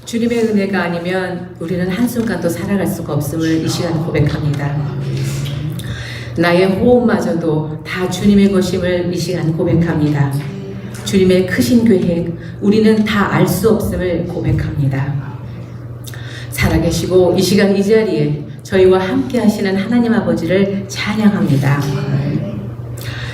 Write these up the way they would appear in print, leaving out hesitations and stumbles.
주님의 은혜가 아니면 우리는 한순간도 살아갈 수가 없음을 이 시간 고백합니다. 나의 호흡마저도 다 주님의 것임을 이 시간 고백합니다. 주님의 크신 계획, 우리는 다 알 수 없음을 고백합니다. 살아계시고 이 시간 이 자리에 저희와 함께 하시는 하나님 아버지를 찬양합니다.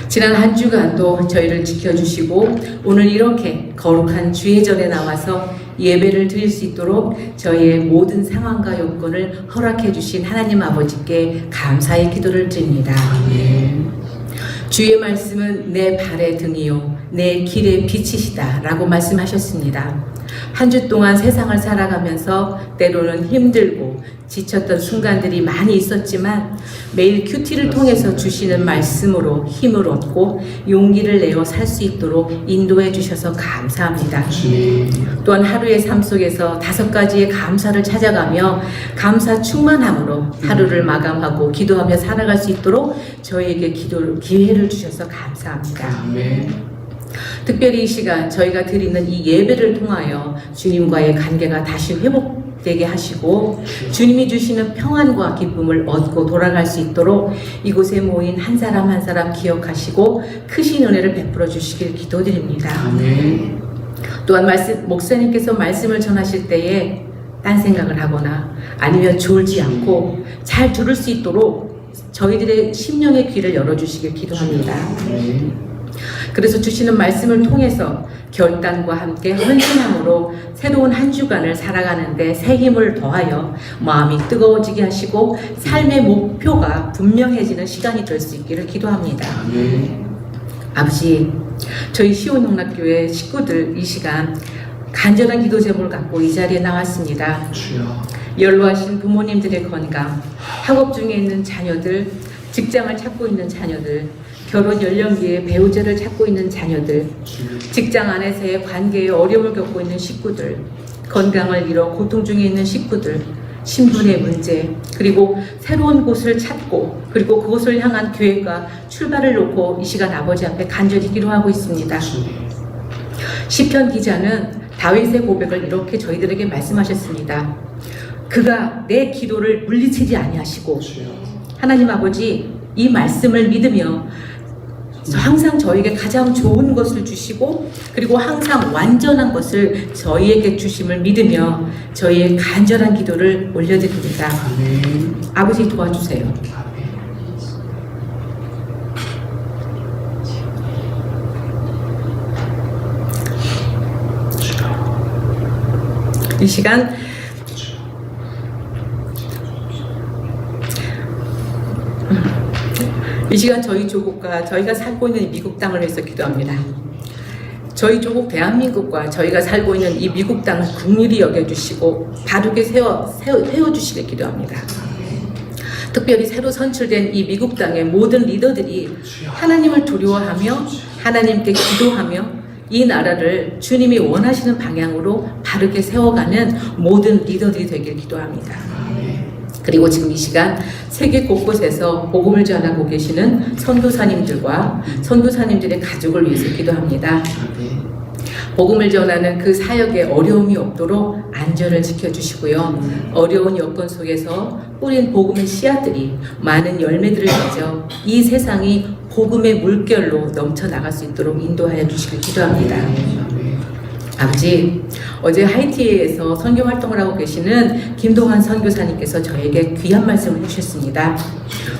지난 한 주간도 저희를 지켜주시고 오늘 이렇게 거룩한 주의 전에 나와서 예배를 드릴 수 있도록 저희의 모든 상황과 요건을 허락해 주신 하나님 아버지께 감사의 기도를 드립니다. 주의 말씀은 내 발의 등이요 내 길의 빛이시다 라고 말씀하셨습니다. 한 주 동안 세상을 살아가면서 때로는 힘들고 지쳤던 순간들이 많이 있었지만 매일 큐티를 통해서 주시는 말씀으로 힘을 얻고 용기를 내어 살 수 있도록 인도해 주셔서 감사합니다. 또한 하루의 삶 속에서 5가지의 감사를 찾아가며 감사 충만함으로 하루를 마감하고 기도하며 살아갈 수 있도록 저희에게 기회를 주셔서 감사합니다. 특별히 이 시간 저희가 드리는 이 예배를 통하여 주님과의 관계가 다시 회복되게 하시고 주님이 주시는 평안과 기쁨을 얻고 돌아갈 수 있도록 이곳에 모인 한 사람 한 사람 기억하시고 크신 은혜를 베풀어 주시길 기도드립니다. 또한 목사님께서 말씀을 전하실 때에 딴 생각을 하거나 아니면 졸지 않고 잘 들을 수 있도록 저희들의 심령의 귀를 열어주시길 기도합니다. 그래서 주시는 말씀을 통해서 결단과 함께 헌신함으로 새로운 한 주간을 살아가는데 새 힘을 더하여 마음이 뜨거워지게 하시고 삶의 목표가 분명해지는 시간이 될 수 있기를 기도합니다. 아버지, 저희 시온영락교회 식구들 이 시간 간절한 기도 제목을 갖고 이 자리에 나왔습니다. 연로하신 부모님들의 건강, 학업 중에 있는 자녀들, 직장을 찾고 있는 자녀들, 결혼 연령기에 배우자를 찾고 있는 자녀들, 직장 안에서의 관계에 어려움을 겪고 있는 식구들, 건강을 잃어 고통 중에 있는 식구들, 신분의 문제, 그리고 새로운 곳을 찾고 그리고 그곳을 향한 계획과 출발을 놓고 이 시간 아버지 앞에 간절히 기도하고 있습니다. 시편 기자는 다윗의 고백을 이렇게 저희들에게 말씀하셨습니다. 그가 내 기도를 물리치지 아니하시고, 하나님 아버지 이 말씀을 믿으며 항상 저에게 가장 좋은 것을 주시고 그리고 항상 완전한 것을 저희에게 주심을 믿으며 저희의 간절한 기도를 올려드립니다. 아버지 도와주세요. 이 시간 저희 조국과 저희가 살고 있는 미국 땅을 위해서 기도합니다. 저희 조국 대한민국과 저희가 살고 있는 이 미국 땅을 긍휼히 여겨주시고 바르게 세워주시길 기도합니다. 특별히 새로 선출된 이 미국 땅의 모든 리더들이 하나님을 두려워하며 하나님께 기도하며 이 나라를 주님이 원하시는 방향으로 바르게 세워가는 모든 리더들이 되길 기도합니다. 그리고 지금 이 시간 세계 곳곳에서 복음을 전하고 계시는 선교사님들과 선교사님들의 가족을 위해서 기도합니다. 복음을 전하는 그 사역에 어려움이 없도록 안전을 지켜주시고요. 어려운 여건 속에서 뿌린 복음의 씨앗들이 많은 열매들을 맺어 이 세상이 복음의 물결로 넘쳐나갈 수 있도록 인도하여 주시길 기도합니다. 아버지, 어제 하이티에서 선교 활동을 하고 계시는 김동환 선교사님께서 저에게 귀한 말씀을 해주셨습니다.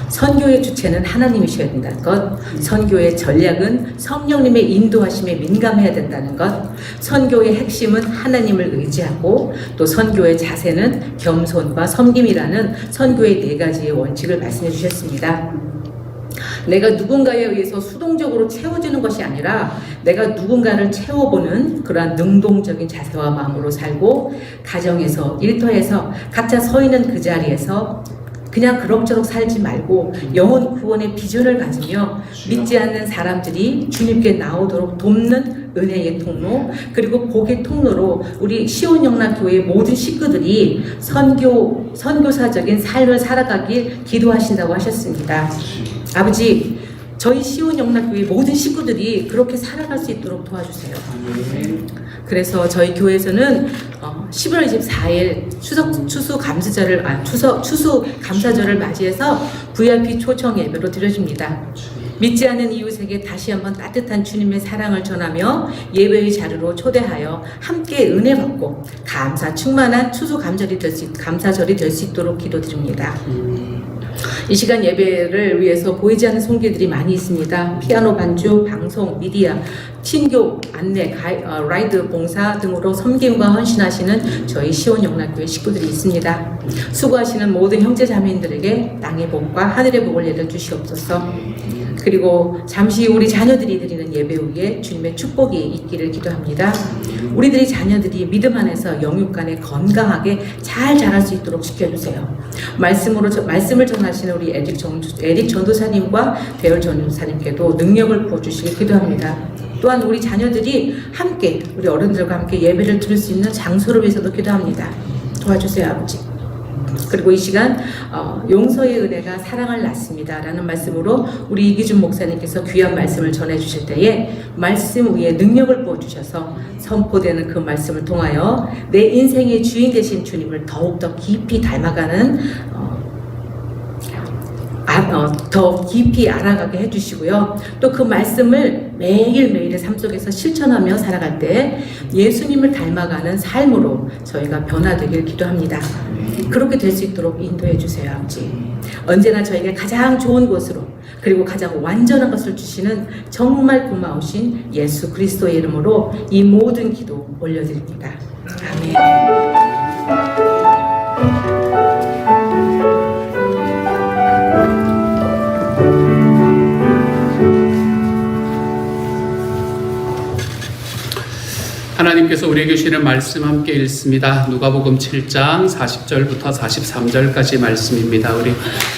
선교의 주체는 하나님이셔야 된다는 것, 선교의 전략은 성령님의 인도하심에 민감해야 된다는 것, 선교의 핵심은 하나님을 의지하고 또 선교의 자세는 겸손과 섬김이라는 선교의 4가지의 원칙을 말씀해 주셨습니다. 내가 누군가에 의해서 수동적으로 채워지는 것이 아니라 내가 누군가를 채워보는 그러한 능동적인 자세와 마음으로 살고 가정에서 일터에서 각자 서 있는 그 자리에서 그냥 그럭저럭 살지 말고 영혼 구원의 비전을 가지며 믿지 않는 사람들이 주님께 나오도록 돕는 은혜의 통로, 그리고 복의 통로로 우리 시온영락교회의 모든 식구들이 선교사적인 삶을 살아가길 기도하신다고 하셨습니다. 아버지, 저희 시온영락교회 모든 식구들이 그렇게 살아갈 수 있도록 도와주세요. 그래서 저희 교회에서는 11월 24일 추수 감사절을 맞이해서 VIP 초청 예배로 드려집니다. 믿지 않는 이웃에게 다시 한번 따뜻한 주님의 사랑을 전하며 예배의 자리로 초대하여 함께 은혜 받고 감사 충만한 추수 감사절이 될 수 있도록 기도드립니다. 이 시간 예배를 위해서 보이지 않는 손길들이 많이 있습니다. 피아노 반주, 방송, 미디어, 친교, 안내, 라이드 봉사 등으로 섬김과 헌신하시는 저희 시온영락교회 식구들이 있습니다. 수고하시는 모든 형제자매인들에게 땅의 복과 하늘의 복을 내려주시옵소서. 그리고 잠시 우리 자녀들이 드리는 예배 후에 주님의 축복이 있기를 기도합니다. 우리들의 자녀들이 믿음 안에서 영육 간에 건강하게 잘 자랄 수 있도록 지켜주세요. 말씀을 전하시는 우리 에릭 전도사님과 배열 전도사님께도 능력을 부어주시길 기도합니다. 또한 우리 자녀들이 함께 우리 어른들과 함께 예배를 드릴 수 있는 장소를 위해서도 기도합니다. 도와주세요, 아버지. 그리고 이 시간 용서의 은혜가 사랑을 낳습니다 라는 말씀으로 우리 이기준 목사님께서 귀한 말씀을 전해주실 때에 말씀 위에 능력을 부어주셔서 선포되는 그 말씀을 통하여 내 인생의 주인 되신 주님을 더욱더 깊이 닮아가는 더 깊이 알아가게 해주시고요. 또 그 말씀을 매일매일의 삶 속에서 실천하며 살아갈 때 예수님을 닮아가는 삶으로 저희가 변화되길 기도합니다. 그렇게 될 수 있도록 인도해 주세요, 아버지. 언제나 저에게 가장 좋은 곳으로 그리고 가장 완전한 것을 주시는 정말 고마우신 예수 그리스도의 이름으로 이 모든 기도 올려드립니다. 아멘. 하나님께서 우리에게 주시는 말씀 함께 읽습니다. 누가복음 7장 40절부터 43절까지 말씀입니다. 우리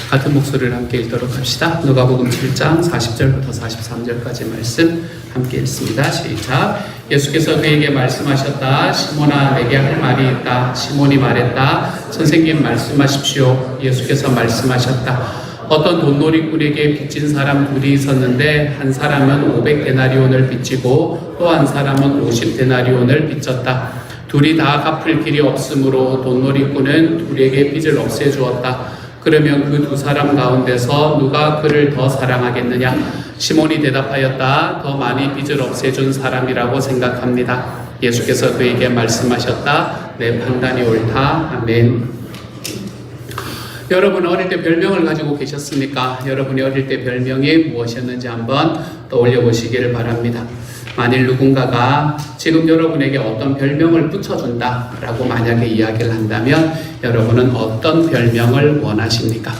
같은 목소리를 함께 읽도록 합시다. 누가복음 7장 40절부터 43절까지 말씀 함께 읽습니다. 시작. 예수께서 그에게 말씀하셨다. 시몬아, 내게 할 말이 있다. 시몬이 말했다. 선생님, 말씀하십시오. 예수께서 말씀하셨다. 어떤 돈놀이꾼에게 빚진 사람 둘이 있었는데 한 사람은 500데나리온을 빚지고 또 한 사람은 50데나리온을 빚졌다. 둘이 다 갚을 길이 없으므로 돈놀이꾼은 둘에게 빚을 없애주었다. 그러면 그 두 사람 가운데서 누가 그를 더 사랑하겠느냐? 시몬이 대답하였다. 더 많이 빚을 없애준 사람이라고 생각합니다. 예수께서 그에게 말씀하셨다. 내 판단이 옳다. 아멘. 여러분 어릴 때 별명을 가지고 계셨습니까? 여러분이 어릴 때 별명이 무엇이었는지 한번 떠올려 보시기를 바랍니다. 만일 누군가가 지금 여러분에게 어떤 별명을 붙여준다 라고 만약에 이야기를 한다면 여러분은 어떤 별명을 원하십니까?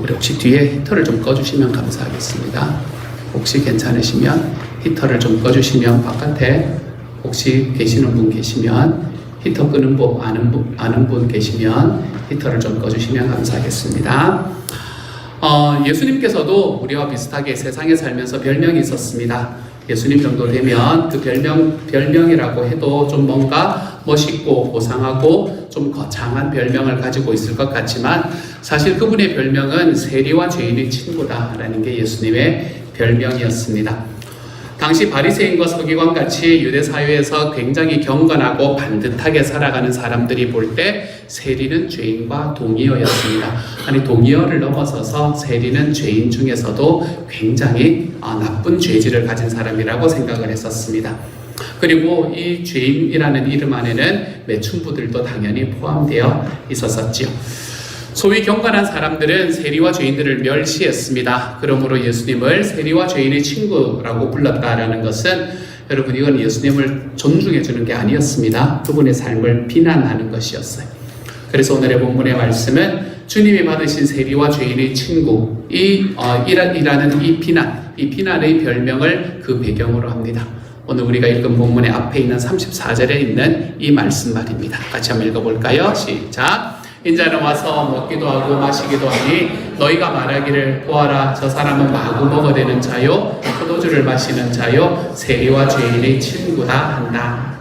우리 혹시 뒤에 히터를 좀 꺼주시면 감사하겠습니다. 혹시 괜찮으시면 히터를 좀 꺼주시면 바깥에 혹시 계시는 분 계시면 히터 끄는 법 아는 분 계시면 히터를 좀 꺼주시면 감사하겠습니다. 예수님께서도 우리와 비슷하게 세상에 살면서 별명이 있었습니다. 예수님 정도 되면 그 별명이라고 해도 좀 뭔가 멋있고 고상하고 좀 거창한 별명을 가지고 있을 것 같지만 사실 그분의 별명은 세리와 죄인의 친구다라는 게 예수님의 별명이었습니다. 당시 바리새인과 서기관 같이 유대 사회에서 굉장히 경건하고 반듯하게 살아가는 사람들이 볼 때 세리는 죄인과 동의어였습니다. 아니 동의어를 넘어서서 세리는 죄인 중에서도 굉장히 나쁜 죄질을 가진 사람이라고 생각을 했었습니다. 그리고 이 죄인이라는 이름 안에는 매춘부들도 당연히 포함되어 있었었지요. 소위 경건한 사람들은 세리와 죄인들을 멸시했습니다. 그러므로 예수님을 세리와 죄인의 친구라고 불렀다라는 것은 여러분 이건 예수님을 존중해 주는 게 아니었습니다. 그분의 삶을 비난하는 것이었어요. 그래서 오늘의 본문의 말씀은 주님이 받으신 세리와 죄인의 친구 이라는 이 비난의 별명을 그 배경으로 합니다. 오늘 우리가 읽은 본문의 앞에 있는 34절에 있는 이 말씀 말입니다. 같이 한번 읽어볼까요? 시작. 인자는 와서 먹기도 하고 마시기도 하니 너희가 말하기를 보아라 저 사람은 마구 먹어대는 자요 포도주를 마시는 자요 세리와 죄인의 친구다 한다.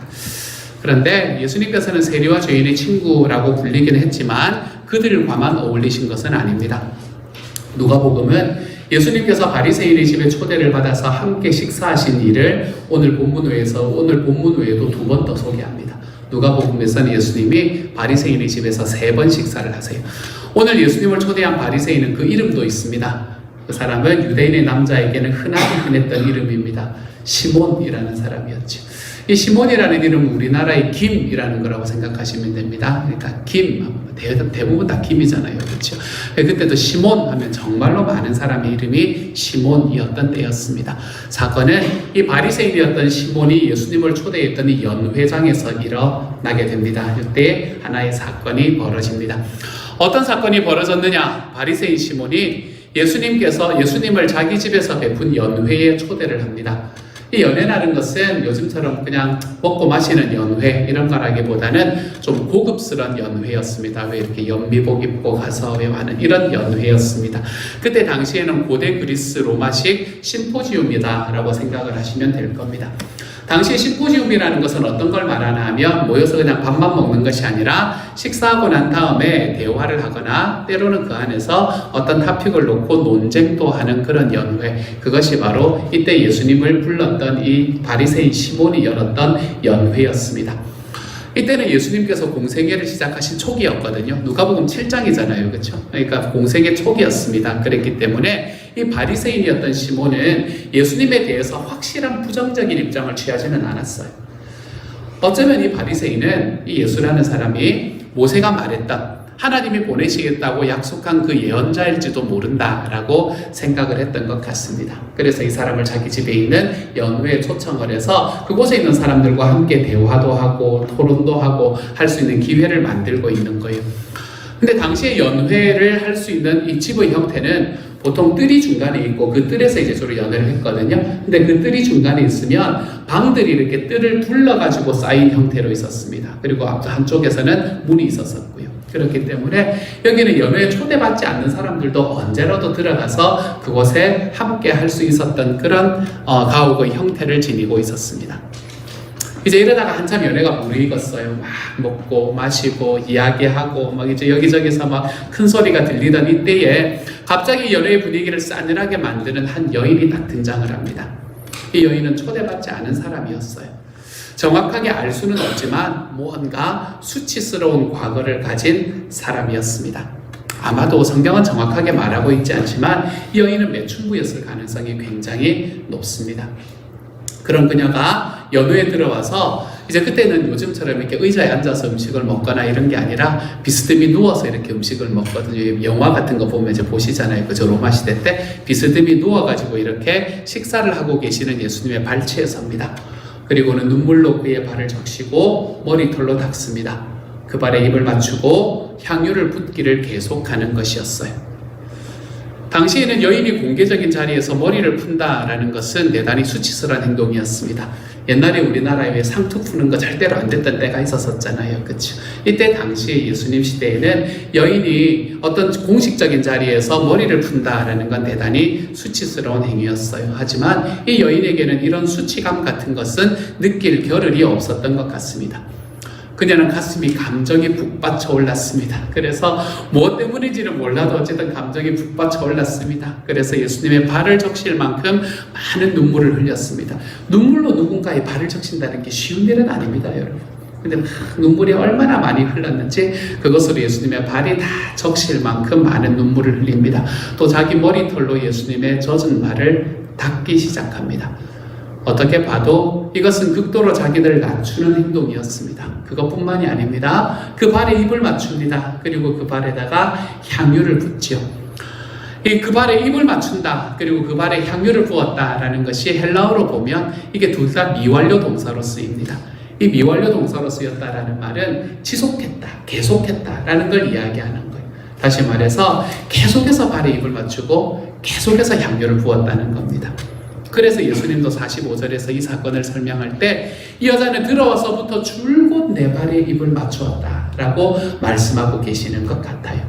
그런데 예수님께서는 세리와 죄인의 친구라고 불리긴 했지만 그들과만 어울리신 것은 아닙니다. 누가복음은 예수님께서 바리새인의 집에 초대를 받아서 함께 식사하신 일을 오늘 본문 외에도 2번 더 소개합니다. 누가복음에서는 예수님이 바리새인의 집에서 3번 식사를 하세요. 오늘 예수님을 초대한 바리새인은 그 이름도 있습니다. 그 사람은 유대인의 남자에게는 흔하게 흔했던 이름입니다. 시몬이라는 사람이었죠. 이 시몬이라는 이름은 우리나라의 김이라는 거라고 생각하시면 됩니다. 그러니까 김, 대부분 다 김이잖아요. 그렇죠? 그때도 시몬 하면 정말로 많은 사람의 이름이 시몬이었던 때였습니다. 사건은 이 바리새인이었던 시몬이 예수님을 초대했던 이 연회장에서 일어나게 됩니다. 이때 하나의 사건이 벌어집니다. 어떤 사건이 벌어졌느냐? 바리새인 시몬이 예수님께서 예수님을 자기 집에서 베푼 연회에 초대를 합니다. 이 연회라는 것은 요즘처럼 그냥 먹고 마시는 연회 이런 거라기보다는 좀 고급스러운 연회였습니다. 왜 이렇게 연미복 입고 가서 왜 하는 이런 연회였습니다. 그때 당시에는 고대 그리스 로마식 심포지움이다 라고 생각을 하시면 될 겁니다. 당시 심포지움이라는 것은 어떤 걸 말하나 하면 모여서 그냥 밥만 먹는 것이 아니라 식사하고 난 다음에 대화를 하거나 때로는 그 안에서 어떤 토픽을 놓고 논쟁도 하는 그런 연회, 그것이 바로 이때 예수님을 불렀던 이 바리새인 시몬이 열었던 연회였습니다. 이때는 예수님께서 공생애를 시작하신 초기였거든요. 누가복음 7장이잖아요. 그렇죠? 그러니까 공생애 초기였습니다. 그랬기 때문에 이 바리새인이었던 시몬은 예수님에 대해서 확실한 부정적인 입장을 취하지는 않았어요. 어쩌면 이 바리새인은 이 예수라는 사람이 모세가 말했던 하나님이 보내시겠다고 약속한 그 예언자일지도 모른다라고 생각을 했던 것 같습니다. 그래서 이 사람을 자기 집에 있는 연회에 초청을 해서 그곳에 있는 사람들과 함께 대화도 하고 토론도 하고 할 수 있는 기회를 만들고 있는 거예요. 근데 당시에 연회를 할 수 있는 이 집의 형태는 보통 뜰이 중간에 있고 그 뜰에서 이제 주로 연회를 했거든요. 근데 그 뜰이 중간에 있으면 방들이 이렇게 뜰을 둘러가지고 쌓인 형태로 있었습니다. 그리고 한쪽에서는 문이 있었고요. 그렇기 때문에 여기는 연회에 초대받지 않는 사람들도 언제라도 들어가서 그곳에 함께 할 수 있었던 그런 가옥의 형태를 지니고 있었습니다. 이제 이러다가 한참 연회가 무르익었어요. 막 먹고 마시고 이야기하고 막 이제 여기저기서 막 큰 소리가 들리던 이때에 갑자기 연회의 분위기를 싸늘하게 만드는 한 여인이 딱 등장을 합니다. 이 여인은 초대받지 않은 사람이었어요. 정확하게 알 수는 없지만 뭔가 수치스러운 과거를 가진 사람이었습니다. 아마도 성경은 정확하게 말하고 있지 않지만 이 여인은 매춘부였을 가능성이 굉장히 높습니다. 그런 그녀가 연회에 들어와서 이제 그때는 요즘처럼 이렇게 의자에 앉아서 음식을 먹거나 이런 게 아니라 비스듬히 누워서 이렇게 음식을 먹거든요. 영화 같은 거 보면 이제 보시잖아요. 그저 로마 시대 때 비스듬히 누워가지고 이렇게 식사를 하고 계시는 예수님의 발치에 섭니다. 그리고는 눈물로 그의 발을 적시고 머리털로 닦습니다. 그 발에 입을 맞추고 향유를 붓기를 계속하는 것이었어요. 당시에는 여인이 공개적인 자리에서 머리를 푼다라는 것은 대단히 수치스러운 행동이었습니다. 옛날에 우리나라에 상투 푸는 거 절대로 안 됐던 때가 있었잖아요. 그렇죠? 이때 당시 예수님 시대에는 여인이 어떤 공식적인 자리에서 머리를 푼다라는 건 대단히 수치스러운 행위였어요. 하지만 이 여인에게는 이런 수치감 같은 것은 느낄 겨를이 없었던 것 같습니다. 그녀는 가슴이 감정이 북받쳐 올랐습니다. 그래서 무엇 때문인지는 몰라도 어쨌든 감정이 북받쳐 올랐습니다. 그래서 예수님의 발을 적실 만큼 많은 눈물을 흘렸습니다. 눈물로 누군가의 발을 적신다는 게 쉬운 일은 아닙니다, 여러분. 근데 눈물이 얼마나 많이 흘렀는지 그것으로 예수님의 발이 다 적실 만큼 많은 눈물을 흘립니다. 또 자기 머리털로 예수님의 젖은 발을 닦기 시작합니다. 어떻게 봐도 이것은 극도로 자기를 낮추는 행동이었습니다. 그것뿐만이 아닙니다. 그 발에 입을 맞춥니다. 그리고 그 발에다가 향유를 붓지요. 그 발에 입을 맞춘다. 그리고 그 발에 향유를 부었다라는 것이 헬라어로 보면 이게 둘 다 미완료 동사로 쓰입니다. 이 미완료 동사로 쓰였다라는 말은 지속했다, 계속했다라는 걸 이야기하는 거예요. 다시 말해서 계속해서 발에 입을 맞추고 계속해서 향유를 부었다는 겁니다. 그래서 예수님도 45절에서 이 사건을 설명할 때 이 여자는 들어와서부터 줄곧 내 발에 입을 맞추었다라고 말씀하고 계시는 것 같아요.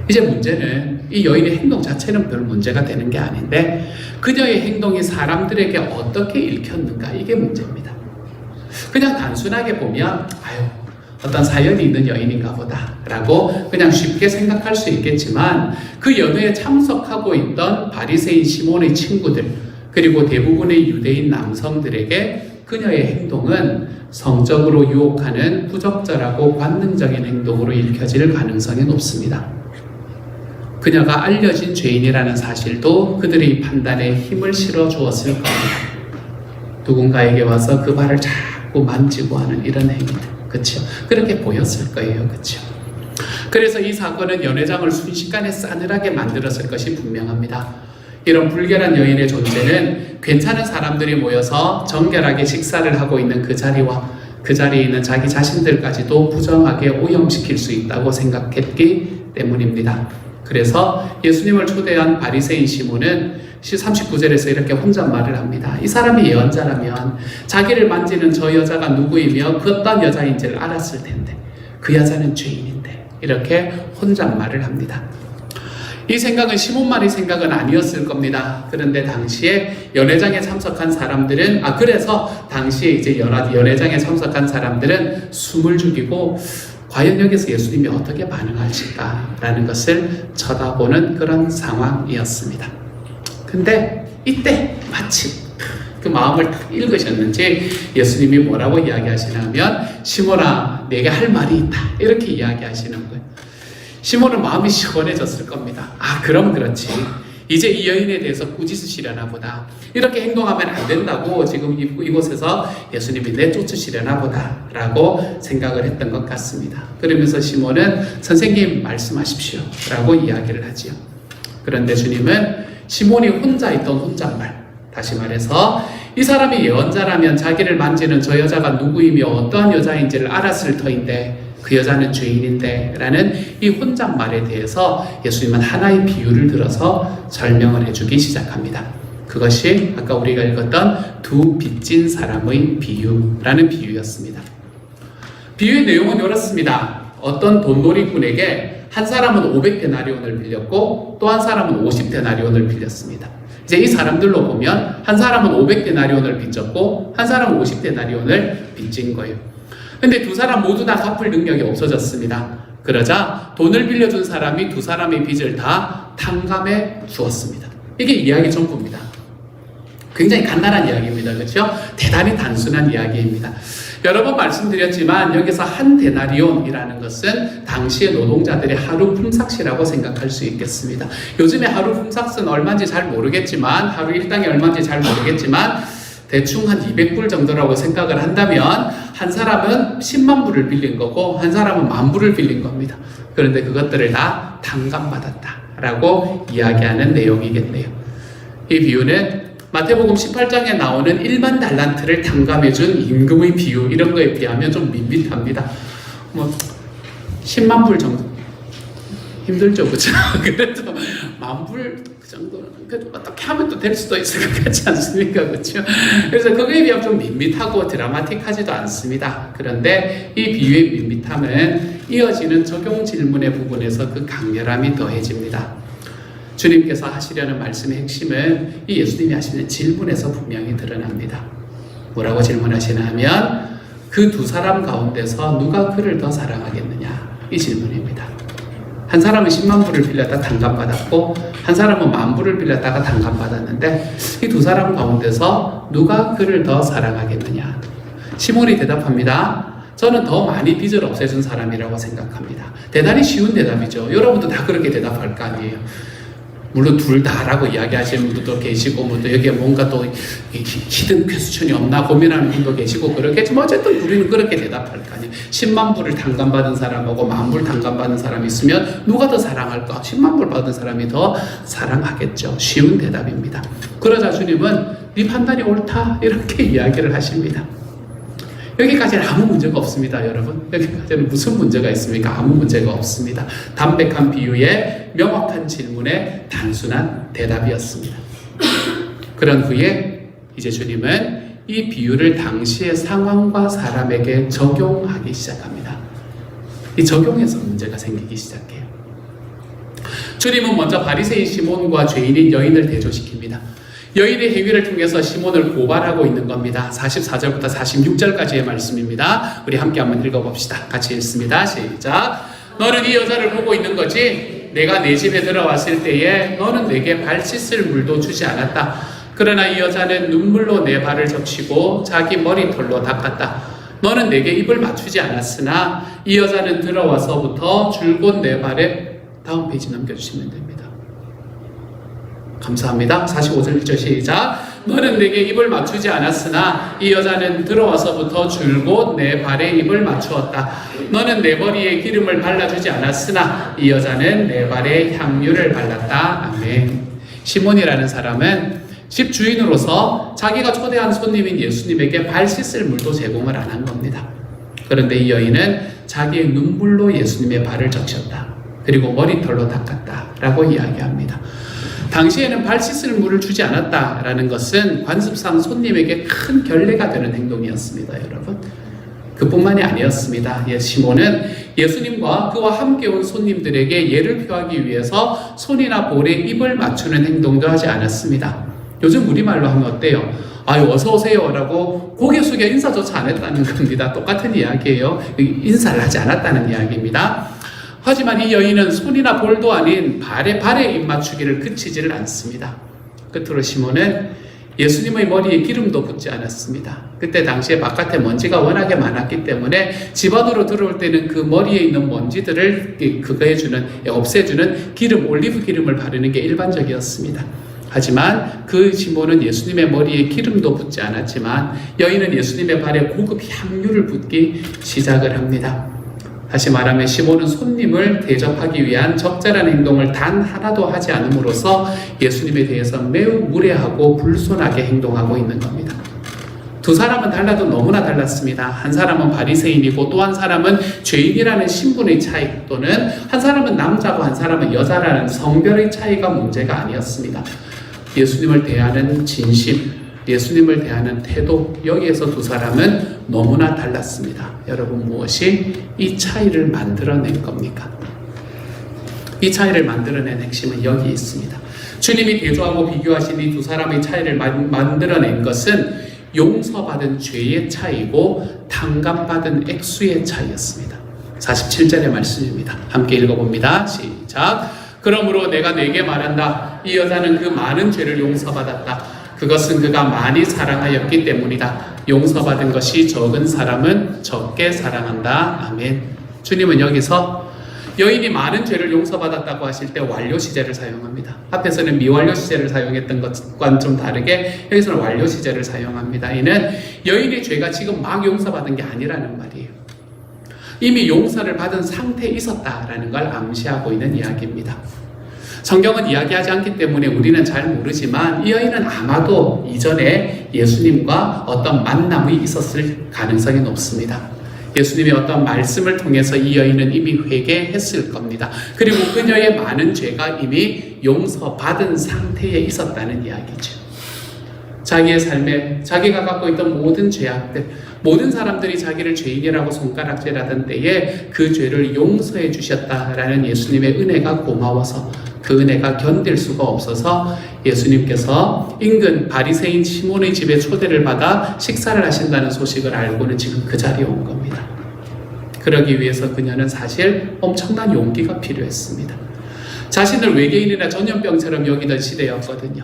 이제 문제는 이 여인의 행동 자체는 별 문제가 되는 게 아닌데 그녀의 행동이 사람들에게 어떻게 읽혔는가, 이게 문제입니다. 그냥 단순하게 보면 어떤 사연이 있는 여인인가 보다 라고 그냥 쉽게 생각할 수 있겠지만 그 연회에 참석하고 있던 바리새인 시몬의 친구들 그리고 대부분의 유대인 남성들에게 그녀의 행동은 성적으로 유혹하는 부적절하고 관능적인 행동으로 읽혀질 가능성이 높습니다. 그녀가 알려진 죄인이라는 사실도 그들의 판단에 힘을 실어 주었을 겁니다. 누군가에게 와서 그 발을 자꾸 만지고 하는 이런 행위들, 그렇죠? 그렇게 보였을 거예요, 그렇죠? 그래서 이 사건은 연회장을 순식간에 싸늘하게 만들었을 것이 분명합니다. 이런 불결한 여인의 존재는 괜찮은 사람들이 모여서 정결하게 식사를 하고 있는 그 자리와 그 자리에 있는 자기 자신들까지도 부정하게 오염시킬 수 있다고 생각했기 때문입니다. 그래서 예수님을 초대한 바리새인 시몬은 39절에서 이렇게 혼잣말을 합니다. 이 사람이 예언자라면 자기를 만지는 저 여자가 누구이며 그 어떤 여자인지를 알았을 텐데 그 여자는 죄인인데 이렇게 혼잣말을 합니다. 이 생각은 시몬만의 생각은 아니었을 겁니다. 그런데 당시에 연회장에 참석한 사람들은 그래서 당시에 이제 연회장에 참석한 사람들은 숨을 죽이고 과연 여기서 예수님이 어떻게 반응하실까라는 것을 쳐다보는 그런 상황이었습니다. 근데 이때 마침 그 마음을 딱 읽으셨는지 예수님이 뭐라고 이야기하시냐면 시몬아 내게 할 말이 있다 이렇게 이야기하시는 거예요. 시몬은 마음이 시원해졌을 겁니다. 그럼 그렇지. 이제 이 여인에 대해서 꾸짖으시려나 보다. 이렇게 행동하면 안 된다고 지금 이곳에서 예수님이 내쫓으시려나 보다 라고 생각을 했던 것 같습니다. 그러면서 시몬은 선생님 말씀하십시오 라고 이야기를 하지요. 그런데 주님은 시몬이 혼자 있던 혼잣말, 다시 말해서 이 사람이 예언자라면 자기를 만지는 저 여자가 누구이며 어떠한 여자인지를 알았을 터인데 그 여자는 죄인인데 라는 이 혼잣말에 대해서 예수님은 하나의 비유를 들어서 설명을 해주기 시작합니다. 그것이 아까 우리가 읽었던 두 빚진 사람의 비유라는 비유였습니다. 비유의 내용은 이렇습니다. 어떤 돈놀이꾼에게 한 사람은 500데나리온을 빌렸고 또 한 사람은 50데나리온을 빌렸습니다. 이제 이 사람들로 보면 한 사람은 500데나리온을 빚졌고 한 사람은 50데나리온을 빚진 거예요. 근데 두 사람 모두 다 갚을 능력이 없어졌습니다. 그러자 돈을 빌려준 사람이 두 사람의 빚을 다 탕감해 주었습니다. 이게 이야기 전부입니다. 굉장히 간단한 이야기입니다. 그렇죠? 대단히 단순한 이야기입니다. 여러 번 말씀드렸지만 여기서 한 데나리온이라는 것은 당시의 노동자들의 하루 품삯이라고 생각할 수 있겠습니다. 요즘에 하루 품삯은 얼마인지 잘 모르겠지만 하루 일당이 얼마인지 잘 모르겠지만 대충 한 200불 정도라고 생각을 한다면 한 사람은 10만 불을 빌린 거고 한 사람은 10,000불을 빌린 겁니다. 그런데 그것들을 다 탕감받았다라고 이야기하는 내용이겠네요. 이 비유는 마태복음 18장에 나오는 1만 달란트를 탕감해준 임금의 비유 이런 거에 비하면 좀 밋밋합니다. 10만 불 정도 힘들죠, 그렇죠? 그래도 10,000불 그 정도는 그래도 어떻게 하면 또 될 수도 있을 것 같지 않습니까, 그렇죠? 그래서 그거에 비하면 좀 밋밋하고 드라마틱하지도 않습니다. 그런데 이 비유의 밋밋함은 이어지는 적용 질문의 부분에서 그 강렬함이 더해집니다. 주님께서 하시려는 말씀의 핵심은 이 예수님이 하시는 질문에서 분명히 드러납니다. 뭐라고 질문하시나 하면 그 두 사람 가운데서 누가 그를 더 사랑하겠느냐 이 질문입니다. 한 사람은 10만 불을 빌렸다 탕감받았고 한 사람은 10,000불을 빌렸다가 탕감받았는데 이 두 사람 가운데서 누가 그를 더 사랑하겠느냐. 시몬이 대답합니다. 저는 더 많이 빚을 없애준 사람이라고 생각합니다. 대단히 쉬운 대답이죠. 여러분도 다 그렇게 대답할 거 아니에요. 물론 둘 다라고 이야기하시는 분들도 계시고 뭐 또 여기에 뭔가 또 히든 퀘스천이 없나 고민하는 분도 계시고 그렇겠지만 어쨌든 우리는 그렇게 대답할 거 아니에요. 10만 불을 탕감받은 사람하고 10,000불 탕감받은 사람이 있으면 누가 더 사랑할까? 10만 불 받은 사람이 더 사랑하겠죠. 쉬운 대답입니다. 그러자 주님은 네 판단이 옳다 이렇게 이야기를 하십니다. 여기까지는 아무 문제가 없습니다, 여러분. 여기까지는 무슨 문제가 있습니까? 아무 문제가 없습니다. 담백한 비유에 명확한 질문에 단순한 대답이었습니다. 그런 후에 이제 주님은 이 비유를 당시의 상황과 사람에게 적용하기 시작합니다. 이 적용에서 문제가 생기기 시작해요. 주님은 먼저 바리새인 시몬과 죄인인 여인을 대조시킵니다. 여인의 행위를 통해서 시몬을 고발하고 있는 겁니다. 44절부터 46절까지의 말씀입니다. 우리 함께 한번 읽어봅시다. 같이 읽습니다. 시작. 너는 이 여자를 보고 있는 거지? 내가 내 집에 들어왔을 때에 너는 내게 발 씻을 물도 주지 않았다. 그러나 이 여자는 눈물로 내 발을 적시고 자기 머리털로 닦았다. 너는 내게 입을 맞추지 않았으나 이 여자는 들어와서부터 줄곧 내 발에 다음 페이지 넘겨주시면 됩니다. 감사합니다. 45절 1절 시작. 너는 내게 입을 맞추지 않았으나 이 여자는 들어와서부터 줄곧 내 발에 입을 맞추었다. 너는 내 머리에 기름을 발라주지 않았으나 이 여자는 내 발에 향유를 발랐다. 아멘. 시몬이라는 사람은 집 주인으로서 자기가 초대한 손님인 예수님에게 발 씻을 물도 제공을 안 한 겁니다. 그런데 이 여인은 자기의 눈물로 예수님의 발을 적셨다. 그리고 머리털로 닦았다. 라고 이야기합니다. 당시에는 발 씻을 물을 주지 않았다라는 것은 관습상 손님에게 큰 결례가 되는 행동이었습니다, 여러분. 그뿐만이 아니었습니다. 시몬은 예수님과 그와 함께 온 손님들에게 예를 표하기 위해서 손이나 볼에 입을 맞추는 행동도 하지 않았습니다. 요즘 우리말로 하면 어때요? 아유, 어서 오세요 라고 고개 숙여 인사조차 안 했다는 겁니다. 똑같은 이야기예요. 인사를 하지 않았다는 이야기입니다. 하지만 이 여인은 손이나 볼도 아닌 발에 입 맞추기를 그치지를 않습니다. 끝으로 시몬은 예수님의 머리에 기름도 붓지 않았습니다. 그때 당시에 바깥에 먼지가 워낙에 많았기 때문에 집 안으로 들어올 때는 그 머리에 있는 먼지들을 없애주는 기름, 올리브 기름을 바르는 게 일반적이었습니다. 하지만 그 시몬은 예수님의 머리에 기름도 붓지 않았지만 여인은 예수님의 발에 고급 향유를 붓기 시작을 합니다. 다시 말하면 시몬은 손님을 대접하기 위한 적절한 행동을 단 하나도 하지 않음으로써 예수님에 대해서 매우 무례하고 불손하게 행동하고 있는 겁니다. 두 사람은 달라도 너무나 달랐습니다. 한 사람은 바리새인이고 또 한 사람은 죄인이라는 신분의 차이, 또는 한 사람은 남자고 한 사람은 여자라는 성별의 차이가 문제가 아니었습니다. 예수님을 대하는 진심, 예수님을 대하는 태도, 여기에서 두 사람은 너무나 달랐습니다. 여러분, 무엇이 이 차이를 만들어낸 겁니까? 이 차이를 만들어낸 핵심은 여기 있습니다. 주님이 대조하고 비교하신 이 두 사람의 차이를 만들어낸 것은 용서받은 죄의 차이고 탕감받은 액수의 차이였습니다. 47절의 말씀입니다. 함께 읽어봅니다. 시작. 그러므로 내가 네게 말한다. 이 여자는 그 많은 죄를 용서받았다. 그것은 그가 많이 사랑하였기 때문이다. 용서받은 것이 적은 사람은 적게 사랑한다. 아멘. 주님은 여기서 여인이 많은 죄를 용서받았다고 하실 때 완료 시제를 사용합니다. 앞에서는 미완료 시제를 사용했던 것과는 좀 다르게 여기서는 완료 시제를 사용합니다. 이는 여인의 죄가 지금 막 용서받은 게 아니라는 말이에요. 이미 용서를 받은 상태에 있었다라는 걸 암시하고 있는 이야기입니다. 성경은 이야기하지 않기 때문에 우리는 잘 모르지만 이 여인은 아마도 이전에 예수님과 어떤 만남이 있었을 가능성이 높습니다. 예수님의 어떤 말씀을 통해서 이 여인은 이미 회개했을 겁니다. 그리고 그녀의 많은 죄가 이미 용서받은 상태에 있었다는 이야기죠. 자기의 삶에 자기가 갖고 있던 모든 죄악들, 모든 사람들이 자기를 죄인이라고 손가락질하던 때에 그 죄를 용서해 주셨다라는 예수님의 은혜가 고마워서 그 은혜가 견딜 수가 없어서 예수님께서 인근 바리새인 시몬의 집에 초대를 받아 식사를 하신다는 소식을 알고는 지금 그 자리에 온 겁니다. 그러기 위해서 그녀는 사실 엄청난 용기가 필요했습니다. 자신을 외계인이나 전염병처럼 여기던 시대였거든요.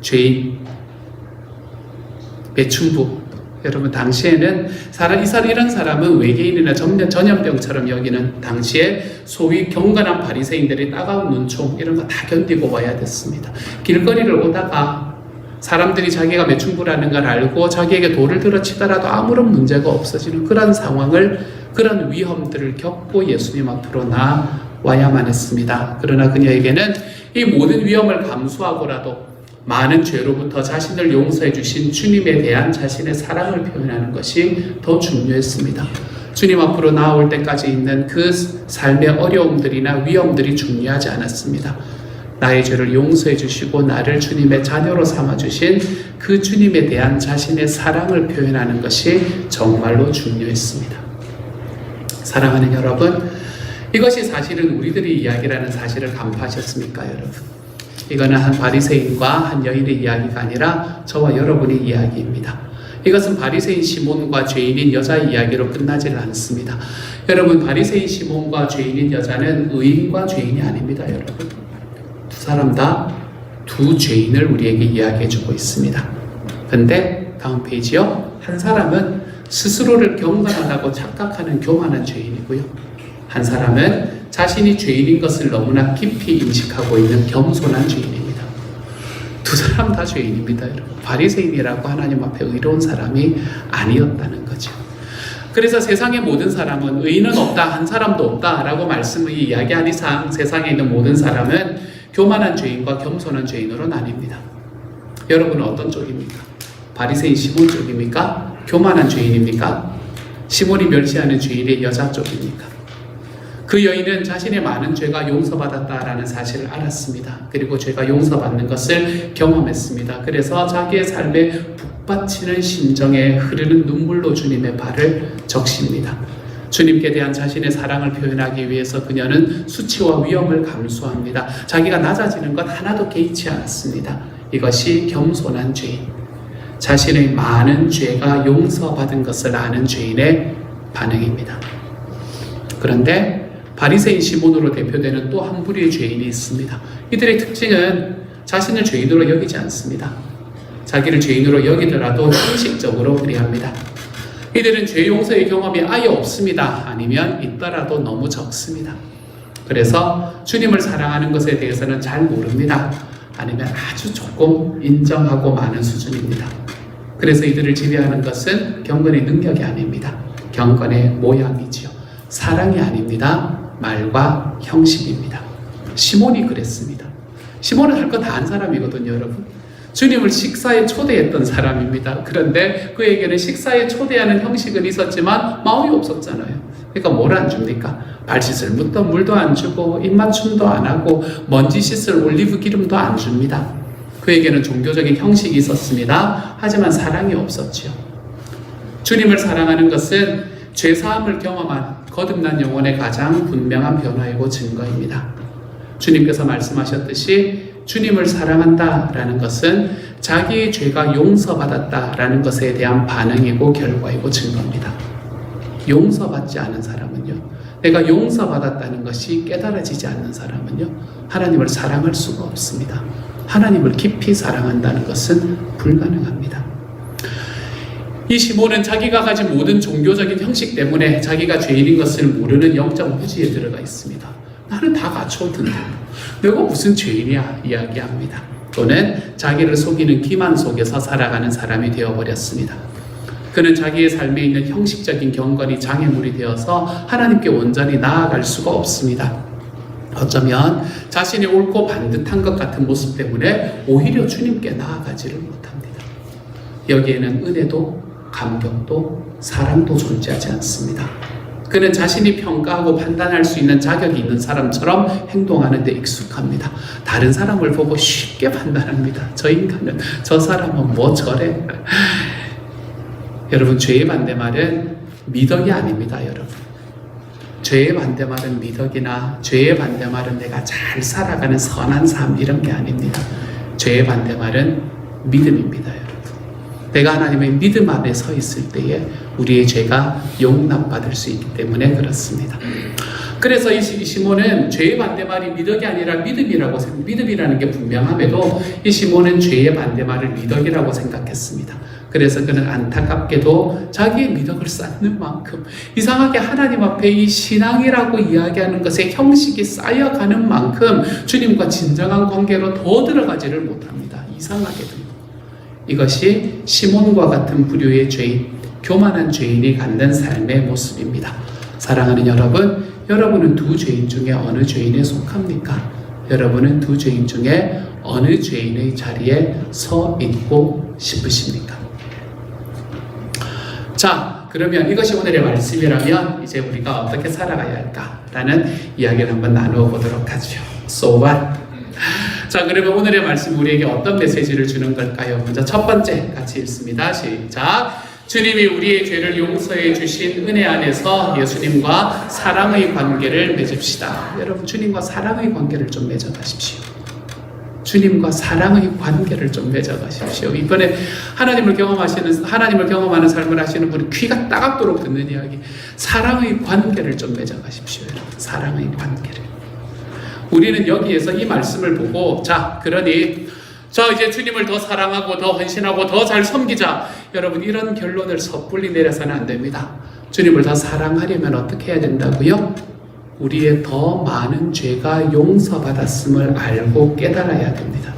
죄인, 매춘부. 여러분, 당시에는 이런 사람은 외계인이나 전염병처럼 여기는 당시에 소위 경건한 바리새인들이 따가운 눈총 이런 거 다 견디고 와야 됐습니다. 길거리를 오다가 사람들이 자기가 매춘부라는 걸 알고 자기에게 돌을 들어치더라도 아무런 문제가 없어지는 그런 상황을, 그런 위험들을 겪고 예수님 앞으로 나와야만 했습니다. 그러나 그녀에게는 이 모든 위험을 감수하고라도 많은 죄로부터 자신을 용서해 주신 주님에 대한 자신의 사랑을 표현하는 것이 더 중요했습니다. 주님 앞으로 나아올 때까지 있는 그 삶의 어려움들이나 위험들이 중요하지 않았습니다. 나의 죄를 용서해 주시고 나를 주님의 자녀로 삼아 주신 그 주님에 대한 자신의 사랑을 표현하는 것이 정말로 중요했습니다. 사랑하는 여러분, 이것이 사실은 우리들의 이야기라는 사실을 간파하셨습니까, 여러분? 이거는 한 바리새인과 한 여인의 이야기가 아니라 저와 여러분의 이야기입니다. 이것은 바리새인 시몬과 죄인인 여자의 이야기로 끝나질 않습니다. 여러분, 바리새인 시몬과 죄인인 여자는 의인과 죄인이 아닙니다. 여러분, 두 사람 다 두 죄인을 우리에게 이야기해주고 있습니다. 근데 다음 페이지요. 한 사람은 스스로를 경건하다고 착각하는 교만한 죄인이고요. 한 사람은 자신이 죄인인 것을 너무나 깊이 인식하고 있는 겸손한 죄인입니다. 두 사람 다 죄인입니다. 여러분. 바리새인이라고 하나님 앞에 의로운 사람이 아니었다는 거죠. 그래서 세상의 모든 사람은 의인은 없다, 한 사람도 없다 라고 말씀을 이야기한 이상 세상에 있는 모든 사람은 교만한 죄인과 겸손한 죄인으로 나뉩니다. 여러분은 어떤 쪽입니까? 바리새인 시몬 쪽입니까? 교만한 죄인입니까? 시몬이 멸시하는 죄인의 여자 쪽입니까? 그 여인은 자신의 많은 죄가 용서받았다라는 사실을 알았습니다. 그리고 죄가 용서받는 것을 경험했습니다. 그래서 자기의 삶에 북받치는 심정에 흐르는 눈물로 주님의 발을 적십니다. 주님께 대한 자신의 사랑을 표현하기 위해서 그녀는 수치와 위험을 감수합니다. 자기가 낮아지는 것 하나도 개의치 않았습니다. 이것이 겸손한 죄인, 자신의 많은 죄가 용서받은 것을 아는 죄인의 반응입니다. 그런데 바리새인 시몬으로 대표되는 또 한 부류의 죄인이 있습니다. 이들의 특징은 자신을 죄인으로 여기지 않습니다. 자기를 죄인으로 여기더라도 형식적으로 그리합니다. 이들은 죄 용서의 경험이 아예 없습니다. 아니면 있더라도 너무 적습니다. 그래서 주님을 사랑하는 것에 대해서는 잘 모릅니다. 아니면 아주 조금 인정하고 마는 수준입니다. 그래서 이들을 지배하는 것은 경건의 능력이 아닙니다. 경건의 모양이지요. 사랑이 아닙니다. 말과 형식입니다. 시몬이 그랬습니다. 시몬은 할 거 다 한 사람이거든요, 여러분. 주님을 식사에 초대했던 사람입니다. 그런데 그에게는 식사에 초대하는 형식은 있었지만 마음이 없었잖아요. 그러니까 뭘 안 줍니까? 발 씻을 물도 안 주고 입맞춤도 안 하고 먼지 씻을 올리브 기름도 안 줍니다. 그에게는 종교적인 형식이 있었습니다. 하지만 사랑이 없었지요. 주님을 사랑하는 것은 죄사함을 경험한 거듭난 영혼의 가장 분명한 변화이고 증거입니다. 주님께서 말씀하셨듯이 주님을 사랑한다라는 것은 자기의 죄가 용서받았다라는 것에 대한 반응이고 결과이고 증거입니다. 용서받지 않은 사람은요, 내가 용서받았다는 것이 깨달아지지 않는 사람은요, 하나님을 사랑할 수가 없습니다. 하나님을 깊이 사랑한다는 것은 불가능합니다. 이 시몬은 자기가 가진 모든 종교적인 형식 때문에 자기가 죄인인 것을 모르는 영적 무지에 들어가 있습니다. 나는 다 갖춰둔데 내가 무슨 죄인이야 이야기합니다. 또는 자기를 속이는 기만 속에서 살아가는 사람이 되어버렸습니다. 그는 자기의 삶에 있는 형식적인 경건이 장애물이 되어서 하나님께 온전히 나아갈 수가 없습니다. 어쩌면 자신이 옳고 반듯한 것 같은 모습 때문에 오히려 주님께 나아가지를 못합니다. 여기에는 은혜도 감격도 사랑도 존재하지 않습니다. 그는 자신이 평가하고 판단할 수 있는 자격이 있는 사람처럼 행동하는 데 익숙합니다. 다른 사람을 보고 쉽게 판단합니다. 저 인간은, 저 사람은 뭐 저래. 여러분, 죄의 반대말은 미덕이 아닙니다. 여러분, 죄의 반대말은 미덕이나 죄의 반대말은 내가 잘 살아가는 선한 삶 이런 게 아닙니다. 죄의 반대말은 믿음입니다. 여러분, 내가 하나님의 믿음 안에 서 있을 때에 우리의 죄가 용납받을 수 있기 때문에 그렇습니다. 그래서 이 시몬은 죄의 반대말이 미덕이 아니라 믿음이라는 게 분명함에도 이 시몬은 죄의 반대말을 미덕이라고 생각했습니다. 그래서 그는 안타깝게도 자기의 미덕을 쌓는 만큼, 이상하게 하나님 앞에 이 신앙이라고 이야기하는 것에 형식이 쌓여가는 만큼 주님과 진정한 관계로 더 들어가지를 못합니다. 이상하게도. 이것이 시몬과 같은 부류의 죄인, 교만한 죄인이 갖는 삶의 모습입니다. 사랑하는 여러분, 여러분은 두 죄인 중에 어느 죄인에 속합니까? 여러분은 두 죄인 중에 어느 죄인의 자리에 서 있고 싶으십니까? 자, 그러면 이것이 오늘의 말씀이라면 이제 우리가 어떻게 살아가야 할까라는 이야기를 한번 나누어 보도록 하죠. So what? 자, 그러면 오늘의 말씀 우리에게 어떤 메시지를 주는 걸까요? 먼저 첫 번째 같이 읽습니다. 시작. 주님이 우리의 죄를 용서해 주신 은혜 안에서 예수님과 사랑의 관계를 맺읍시다. 여러분, 주님과 사랑의 관계를 좀 맺어가십시오. 주님과 사랑의 관계를 좀 맺어가십시오. 이번에 하나님을 경험하는 삶을 하시는 분이 귀가 따갑도록 듣는 이야기, 사랑의 관계를 좀 맺어가십시오. 여러분, 사랑의 관계를. 우리는 여기에서 이 말씀을 보고, 자, 그러니 이제 주님을 더 사랑하고 더 헌신하고 더 잘 섬기자. 여러분, 이런 결론을 섣불리 내려서는 안 됩니다. 주님을 더 사랑하려면 어떻게 해야 된다고요? 우리의 더 많은 죄가 용서받았음을 알고 깨달아야 됩니다.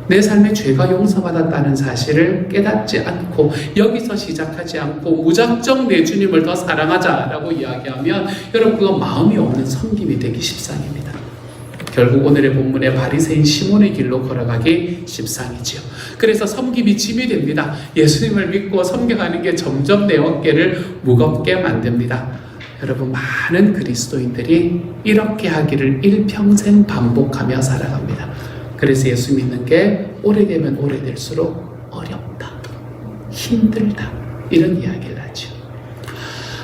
내 삶에 죄가 용서받았다는 사실을 깨닫지 않고 여기서 시작하지 않고 무작정 내 주님을 더 사랑하자라고 이야기하면 여러분, 그거 마음이 없는 섬김이 되기 십상입니다. 결국 오늘의 본문의 바리새인 시몬의 길로 걸어가기 십상이지요. 그래서 섬김이 짐이 됩니다. 예수님을 믿고 섬겨가는 게 점점 내 어깨를 무겁게 만듭니다. 여러분, 많은 그리스도인들이 이렇게 하기를 일평생 반복하며 살아갑니다. 그래서 예수 믿는 게 오래되면 오래될수록 어렵다, 힘들다, 이런 이야기를 하죠.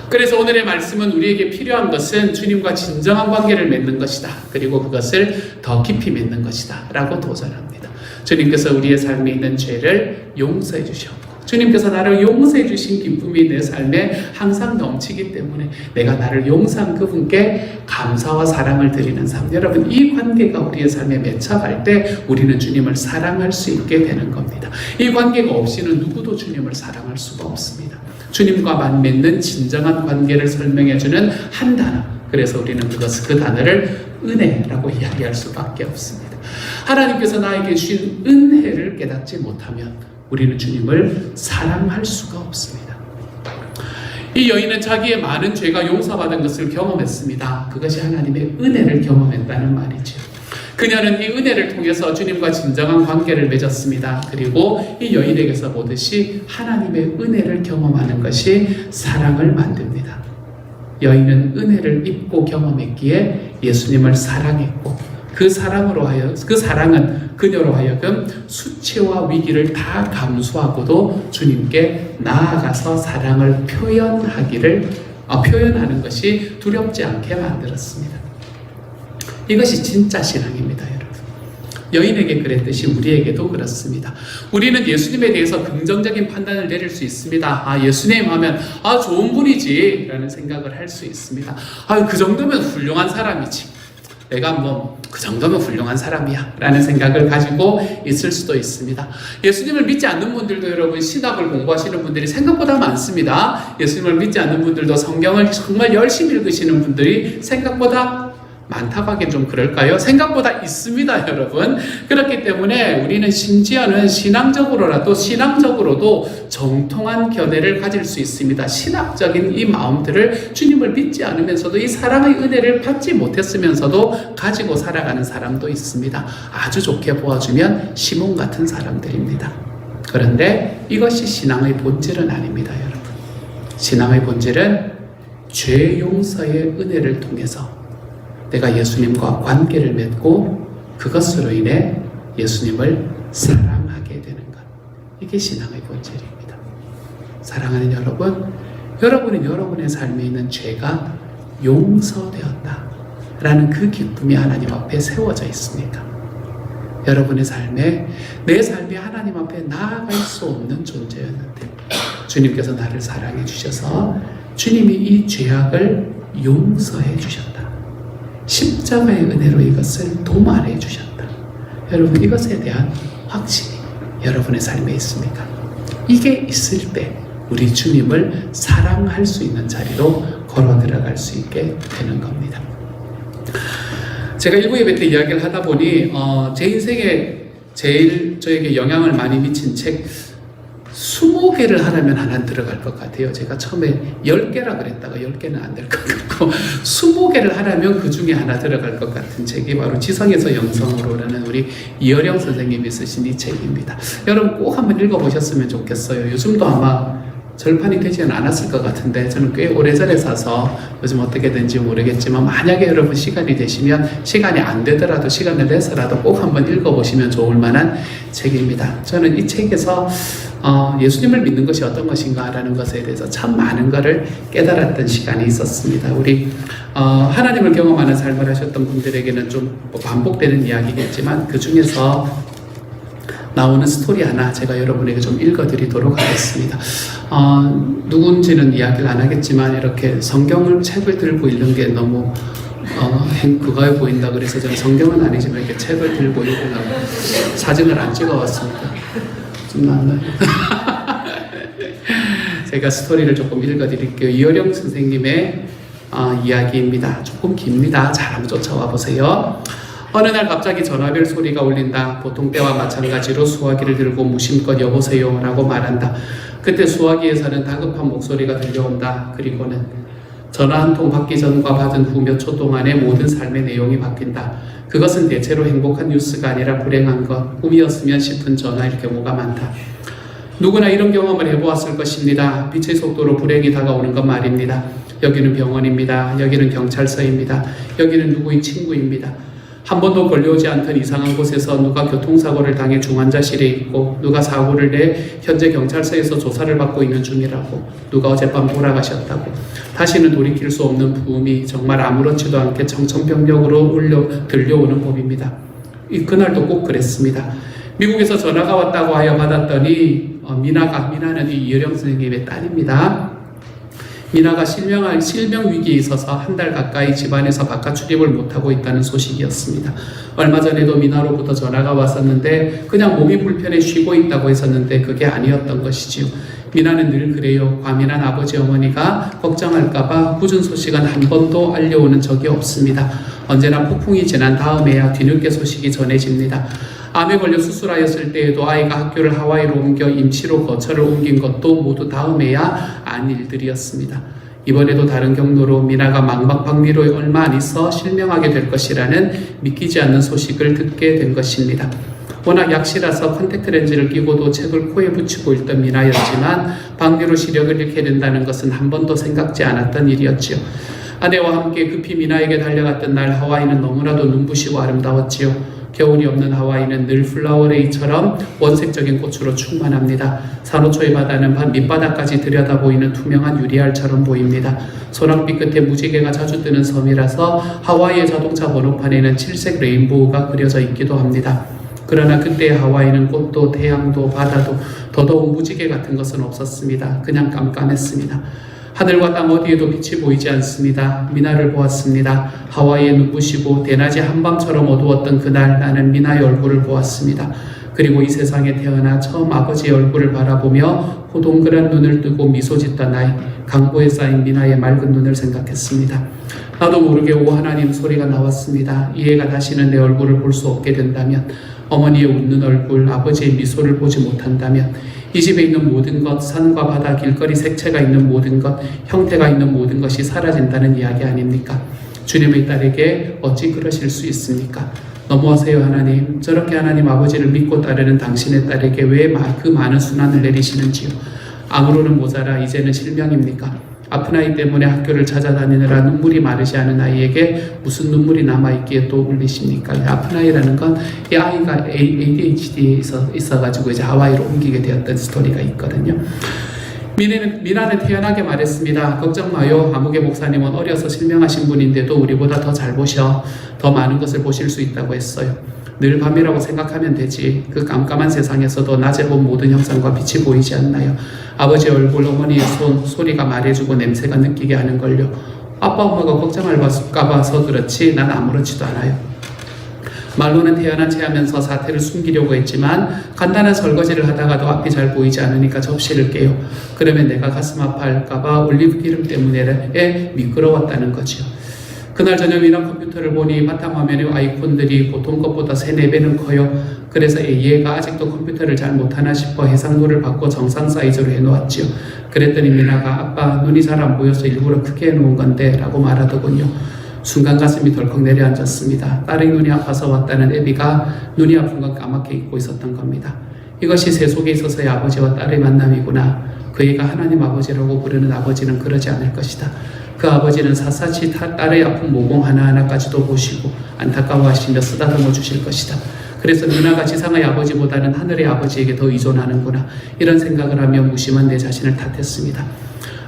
그래서 오늘의 말씀은 우리에게 필요한 것은 주님과 진정한 관계를 맺는 것이다. 그리고 그것을 더 깊이 맺는 것이다 라고 도전합니다. 주님께서 우리의 삶에 있는 죄를 용서해 주셨고, 주님께서 나를 용서해 주신 기쁨이 내 삶에 항상 넘치기 때문에 내가 나를 용서한 그분께 감사와 사랑을 드리는 삶. 여러분, 이 관계가 우리의 삶에 맺혀갈 때 우리는 주님을 사랑할 수 있게 되는 겁니다. 이 관계가 없이는 누구도 주님을 사랑할 수가 없습니다. 주님과만 맺는 진정한 관계를 설명해주는 한 단어. 그래서 우리는 그 단어를 은혜라고 이야기할 수밖에 없습니다. 하나님께서 나에게 주신 은혜를 깨닫지 못하면 우리는 주님을 사랑할 수가 없습니다. 이 여인은 자기의 많은 죄가 용서받은 것을 경험했습니다. 그것이 하나님의 은혜를 경험했다는 말이죠. 그녀는 이 은혜를 통해서 주님과 진정한 관계를 맺었습니다. 그리고 이 여인에게서 보듯이 하나님의 은혜를 경험하는 것이 사랑을 만듭니다. 여인은 은혜를 입고 경험했기에 예수님을 사랑했고, 그 사랑은 그녀로 하여금 수치와 위기를 다 감수하고도 주님께 나아가서 사랑을 표현하는 것이 두렵지 않게 만들었습니다. 이것이 진짜 신앙입니다, 여러분. 여인에게 그랬듯이 우리에게도 그렇습니다. 우리는 예수님에 대해서 긍정적인 판단을 내릴 수 있습니다. 예수님 하면 좋은 분이지 라는 생각을 할 수 있습니다. 그 정도면 훌륭한 사람이지, 내가 그 정도면 훌륭한 사람이야 라는 생각을 가지고 있을 수도 있습니다. 예수님을 믿지 않는 분들도 여러분, 신학을 공부하시는 분들이 생각보다 많습니다. 예수님을 믿지 않는 분들도 성경을 정말 열심히 읽으시는 분들이 생각보다 많다고 하긴 좀 그럴까요? 생각보다 있습니다, 여러분. 그렇기 때문에 우리는 심지어는 신앙적으로도 정통한 견해를 가질 수 있습니다. 신학적인 이 마음들을 주님을 믿지 않으면서도 이 사랑의 은혜를 받지 못했으면서도 가지고 살아가는 사람도 있습니다. 아주 좋게 보아주면 시몬 같은 사람들입니다. 그런데 이것이 신앙의 본질은 아닙니다, 여러분. 신앙의 본질은 죄 용서의 은혜를 통해서 내가 예수님과 관계를 맺고 그것으로 인해 예수님을 사랑하게 되는 것. 이게 신앙의 본질입니다. 사랑하는 여러분은 여러분의 삶에 있는 죄가 용서되었다 라는 그 기쁨이 하나님 앞에 세워져 있습니다. 여러분의 삶에, 내 삶이 하나님 앞에 나아갈 수 없는 존재였는데 주님께서 나를 사랑해 주셔서 주님이 이 죄악을 용서해 주셨다. 십자가의 은혜로 이것을 도말해 주셨다. 여러분, 이것에 대한 확신이 여러분의 삶에 있습니까? 이게 있을 때 우리 주님을 사랑할 수 있는 자리로 걸어 들어갈 수 있게 되는 겁니다. 제가 일부 예배 때 이야기를 하다 보니 제 인생에 제일 저에게 영향을 많이 미친 책 20개를 하라면 하나 들어갈 것 같아요. 제가 처음에 10개라 그랬다가 10개는 안 될 것 같고 20개를 하라면 그 중에 하나 들어갈 것 같은 책이 바로 지성에서 영성으로라는 우리 이어령 선생님이 쓰신 이 책입니다. 여러분 꼭 한번 읽어보셨으면 좋겠어요. 요즘도 아마 절판이 되지는 않았을 것 같은데 저는 꽤 오래전에 사서 요즘 어떻게 된지 모르겠지만 만약에 여러분 시간이 되시면 시간이 안 되더라도 시간을 내서라도 꼭 한번 읽어보시면 좋을 만한 책입니다. 저는 이 책에서 예수님을 믿는 것이 어떤 것인가라는 것에 대해서 참 많은 것을 깨달았던 시간이 있었습니다. 우리 하나님을 경험하는 삶을 하셨던 분들에게는 좀 반복되는 이야기겠지만 그 중에서 나오는 스토리 하나 제가 여러분에게 좀 읽어드리도록 하겠습니다. 누군지는 이야기를 안 하겠지만 이렇게 성경을 책을 들고 읽는 게 너무 그거해 보인다 그래서 저는 성경은 아니지만 이렇게 책을 들고 읽으려고 사진을 안 찍어왔습니다. 좀 낫나요? 제가 스토리를 조금 읽어드릴게요. 이어령 선생님의 이야기입니다. 조금 깁니다. 잘 한번 쫓아와 보세요. 어느 날 갑자기 전화벨 소리가 울린다. 보통 때와 마찬가지로 수화기를 들고 무심껏 여보세요 라고 말한다. 그때 수화기에서는 다급한 목소리가 들려온다. 그리고는 전화 한 통 받기 전과 받은 후 몇 초 동안의 모든 삶의 내용이 바뀐다. 그것은 대체로 행복한 뉴스가 아니라 불행한 것, 꿈이었으면 싶은 전화일 경우가 많다. 누구나 이런 경험을 해보았을 것입니다. 빛의 속도로 불행이 다가오는 것 말입니다. 여기는 병원입니다. 여기는 경찰서입니다. 여기는 누구의 친구입니다. 한 번도 걸려오지 않던 이상한 곳에서 누가 교통사고를 당해 중환자실에 있고 누가 사고를 내 현재 경찰서에서 조사를 받고 있는 중이라고 누가 어젯밤 돌아가셨다고 다시는 돌이킬 수 없는 부음이 정말 아무렇지도 않게 청천벽력으로 들려오는 법입니다. 그날도 꼭 그랬습니다. 미국에서 전화가 왔다고 하여 받았더니 미나는 이여령 선생님의 딸입니다. 미나가 실명 위기에 있어서 한 달 가까이 집안에서 바깥 출입을 못하고 있다는 소식이었습니다. 얼마 전에도 미나로부터 전화가 왔었는데 그냥 몸이 불편해 쉬고 있다고 했었는데 그게 아니었던 것이지요. 미나는 늘 그래요. 과민한 아버지 어머니가 걱정할까봐 꾸준 소식은 한 번도 알려오는 적이 없습니다. 언제나 폭풍이 지난 다음에야 뒤늦게 소식이 전해집니다. 암에 걸려 수술하였을 때에도 아이가 학교를 하와이로 옮겨 임시로 거처를 옮긴 것도 모두 다음에야 안 일들이었습니다. 이번에도 다른 경로로 미나가 망막박리로 얼마 안 있어 실명하게 될 것이라는 믿기지 않는 소식을 듣게 된 것입니다. 워낙 약실라서 컨택트 렌즈를 끼고도 책을 코에 붙이고 있던 미나였지만 박리로 시력을 잃게 된다는 것은 한 번도 생각지 않았던 일이었지요. 아내와 함께 급히 미나에게 달려갔던 날 하와이는 너무나도 눈부시고 아름다웠지요. 겨울이 없는 하와이는 늘 플라워레이처럼 원색적인 꽃으로 충만합니다. 산호초의 바다는 밑바닥까지 들여다보이는 투명한 유리알처럼 보입니다. 소낙빛 끝에 무지개가 자주 뜨는 섬이라서 하와이의 자동차 번호판에는 7색 레인보우가 그려져 있기도 합니다. 그러나 그때의 하와이는 꽃도 태양도 바다도 더더욱 무지개 같은 것은 없었습니다. 그냥 깜깜했습니다. 하늘과 땅 어디에도 빛이 보이지 않습니다. 미나를 보았습니다. 하와이의 눈부시고 대낮이 한밤처럼 어두웠던 그날 나는 미나의 얼굴을 보았습니다. 그리고 이 세상에 태어나 처음 아버지의 얼굴을 바라보며 호동그란 눈을 뜨고 미소 짓던 아이, 강보에 쌓인 미나의 맑은 눈을 생각했습니다. 나도 모르게 오 하나님 소리가 나왔습니다. 이 애가 다시는 내 얼굴을 볼 수 없게 된다면, 어머니의 웃는 얼굴, 아버지의 미소를 보지 못한다면, 이 집에 있는 모든 것, 산과 바다, 길거리 색채가 있는 모든 것, 형태가 있는 모든 것이 사라진다는 이야기 아닙니까? 주님의 딸에게 어찌 그러실 수 있습니까? 너무하세요 하나님. 저렇게 하나님 아버지를 믿고 따르는 당신의 딸에게 왜 그 많은 순환을 내리시는지요? 암으로는 모자라 이제는 실명입니까? 아픈 아이 때문에 학교를 찾아다니느라 눈물이 마르지 않은 아이에게 무슨 눈물이 남아있기에 또 울리십니까? 아픈 아이라는 건 이 아이가 ADHD에 있어가지고 이제 하와이로 옮기게 되었던 스토리가 있거든요. 미나는 태연하게 말했습니다. 걱정 마요. 아무개 목사님은 어려서 실명하신 분인데도 우리보다 더 잘 보셔. 더 많은 것을 보실 수 있다고 했어요. 늘 밤이라고 생각하면 되지. 그 깜깜한 세상에서도 낮에 본 모든 형상과 빛이 보이지 않나요? 아버지 얼굴, 어머니의 손, 소리가 말해주고 냄새가 느끼게 하는 걸요. 아빠 엄마가 걱정할까 봐서 그렇지 난 아무렇지도 않아요. 말로는 태연한 채 하면서 사태를 숨기려고 했지만 간단한 설거지를 하다가도 앞이 잘 보이지 않으니까 접시를 깨요. 그러면 내가 가슴 아파할까봐 올리브 기름 때문에 미끄러웠다는 거지요. 그날 저녁 미나 컴퓨터를 보니 바탕화면의 아이콘들이 보통 것보다 3-4배는 커요. 그래서 얘가 아직도 컴퓨터를 잘 못하나 싶어 해상도를 바꿔 정상 사이즈로 해놓았지요. 그랬더니 미나가 아빠 눈이 잘 안 보여서 일부러 크게 해놓은 건데 라고 말하더군요. 순간 가슴이 덜컥 내려앉았습니다. 딸의 눈이 아파서 왔다는 애비가 눈이 아픈 건 까맣게 잊고 있었던 겁니다. 이것이 세속에 있어서의 아버지와 딸의 만남이구나. 그이가 하나님 아버지라고 부르는 아버지는 그러지 않을 것이다. 그 아버지는 샅샅이 딸의 아픈 모공 하나하나까지도 보시고 안타까워하시며 쓰다듬어 주실 것이다. 그래서 누나가 지상의 아버지보다는 하늘의 아버지에게 더 의존하는구나. 이런 생각을 하며 무심한 내 자신을 탓했습니다.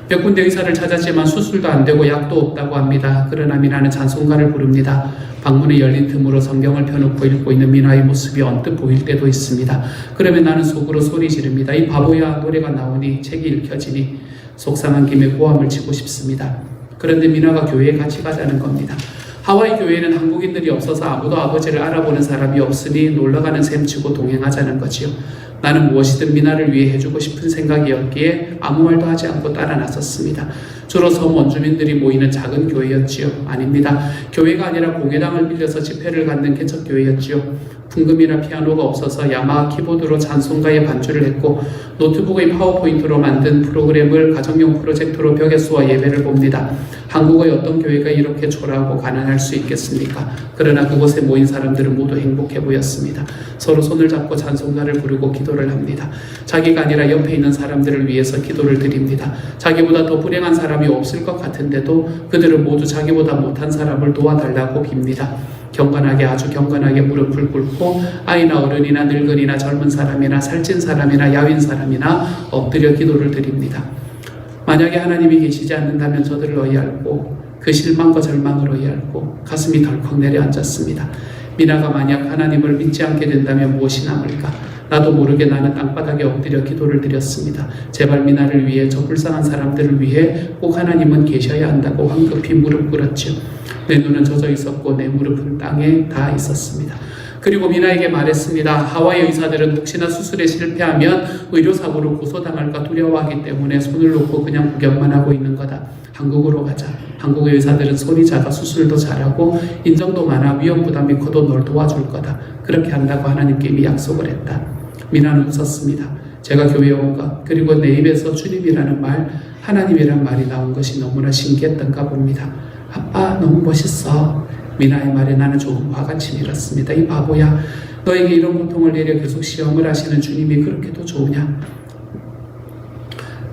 몇 군데 의사를 찾았지만 수술도 안 되고 약도 없다고 합니다. 그러나 미나는 찬송가를 부릅니다. 방문이 열린 틈으로 성경을 펴놓고 읽고 있는 미나의 모습이 언뜻 보일 때도 있습니다. 그러면 나는 속으로 소리 지릅니다. 이 바보야, 노래가 나오니 책이 읽혀지니 속상한 김에 고함을 치고 싶습니다. 그런데 미나가 교회에 같이 가자는 겁니다. 하와이 교회에는 한국인들이 없어서 아무도 아버지를 알아보는 사람이 없으니 놀러가는 셈치고 동행하자는 거지요. 나는 무엇이든 미나를 위해 해주고 싶은 생각이었기에 아무 말도 하지 않고 따라 나섰습니다. 주로 섬 원주민들이 모이는 작은 교회였지요. 아닙니다. 교회가 아니라 공회당을 빌려서 집회를 갖는 개척교회였지요. 풍금이나 피아노가 없어서 야마하 키보드로 찬송가에 반주를 했고 노트북의 파워포인트로 만든 프로그램을 가정용 프로젝터로 벽에 쏘아 예배를 봅니다. 한국의 어떤 교회가 이렇게 초라하고 가난할 수 있겠습니까? 그러나 그곳에 모인 사람들은 모두 행복해 보였습니다. 서로 손을 잡고 찬송가를 부르고 기도를 합니다. 자기가 아니라 옆에 있는 사람들을 위해서 기도를 드립니다. 자기보다 더 불행한 사람이 없을 것 같은데도 그들은 모두 자기보다 못한 사람을 도와달라고 빕니다. 경건하게, 아주 경건하게 무릎을 꿇고 아이나 어른이나 늙은이나 젊은 사람이나 살찐 사람이나 야윈 사람이나 엎드려 기도를 드립니다. 만약에 하나님이 계시지 않는다면 저들을 어이할고 그 실망과 절망을 어이할고 가슴이 덜컥 내려앉았습니다. 미나가 만약 하나님을 믿지 않게 된다면 무엇이 남을까? 나도 모르게 나는 땅바닥에 엎드려 기도를 드렸습니다. 제발 미나를 위해, 저 불쌍한 사람들을 위해 꼭 하나님은 계셔야 한다고 황급히 무릎 꿇었지요. 내 눈은 젖어 있었고 내 무릎은 땅에 닿아 있었습니다. 그리고 미나에게 말했습니다. 하와이 의사들은 혹시나 수술에 실패하면 의료사고로 고소당할까 두려워하기 때문에 손을 놓고 그냥 구경만 하고 있는 거다. 한국으로 가자. 한국의 의사들은 손이 작아 수술도 잘하고 인정도 많아 위험 부담이 커도 널 도와줄 거다. 그렇게 한다고 하나님께 이미 약속을 했다. 미나는 웃었습니다. 제가 교회에 온 것, 그리고 내 입에서 주님이라는 말, 하나님이란 말이 나온 것이 너무나 신기했던가 봅니다. 아빠 너무 멋있어. 미나의 말에 나는 조금 화가 치밀었습니다. 이 바보야, 너에게 이런 고통을 내려 계속 시험을 하시는 주님이 그렇게도 좋으냐?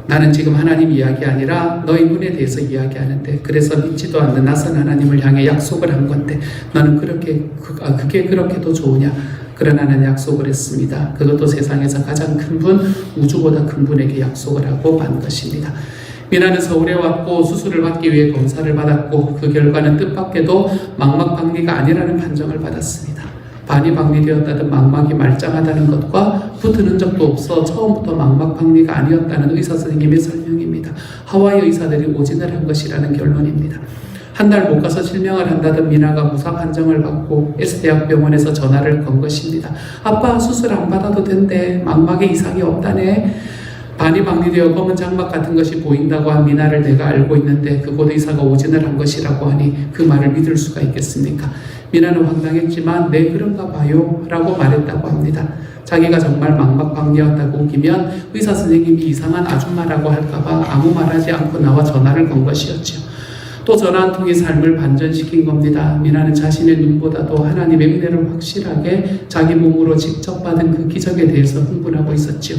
나는 지금 하나님 이야기 아니라 너의 눈에 대해서 이야기하는데, 그래서 믿지도 않는 낯선 하나님을 향해 약속을 한 건데 너는 그게 그렇게도 좋으냐? 그러나 나는 약속을 했습니다. 그것도 세상에서 가장 큰 분, 우주보다 큰 분에게 약속을 하고 만 것입니다. 미나는 서울에 왔고 수술을 받기 위해 검사를 받았고 그 결과는 뜻밖에도 망막박리가 아니라는 판정을 받았습니다. 반이 박리되었다던 망막이 말짱하다는 것과 붙은 흔적도 없어 처음부터 망막박리가 아니었다는 의사 선생님의 설명입니다. 하와이 의사들이 오진을 한 것이라는 결론입니다. 한 달 못 가서 실명을 한다던 미나가 무사 판정을 받고 S대학병원에서 전화를 건 것입니다. 아빠 수술 안 받아도 된대. 망막에 이상이 없다네. 반이 박리되어 검은 장막 같은 것이 보인다고 한 미나를 내가 알고 있는데 그곳 의사가 오진을 한 것이라고 하니 그 말을 믿을 수가 있겠습니까? 미나는 황당했지만 네 그런가 봐요 라고 말했다고 합니다. 자기가 정말 망막박리였다고 우기면 의사 선생님이 이상한 아줌마라고 할까봐 아무 말하지 않고 나와 전화를 건 것이었죠. 또 전화 한 통이 삶을 반전시킨 겁니다. 미나는 자신의 눈보다도 하나님의 은혜를 확실하게 자기 몸으로 직접 받은 그 기적에 대해서 흥분하고 있었죠.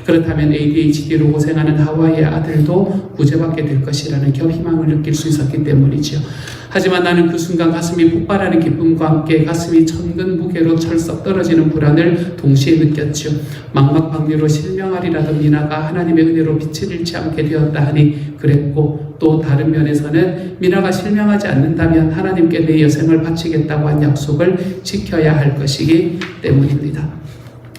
그렇다면 ADHD로 고생하는 하와이의 아들도 구제받게 될 것이라는 희망을 느낄 수 있었기 때문이죠. 하지만 나는 그 순간 가슴이 폭발하는 기쁨과 함께 가슴이 천근 무게로 철썩 떨어지는 불안을 동시에 느꼈죠. 망막박리로 실명하리라던 미나가 하나님의 은혜로 빛을 잃지 않게 되었다 하니 그랬고, 또 다른 면에서는 미나가 실명하지 않는다면 하나님께 내 여생을 바치겠다고 한 약속을 지켜야 할 것이기 때문입니다.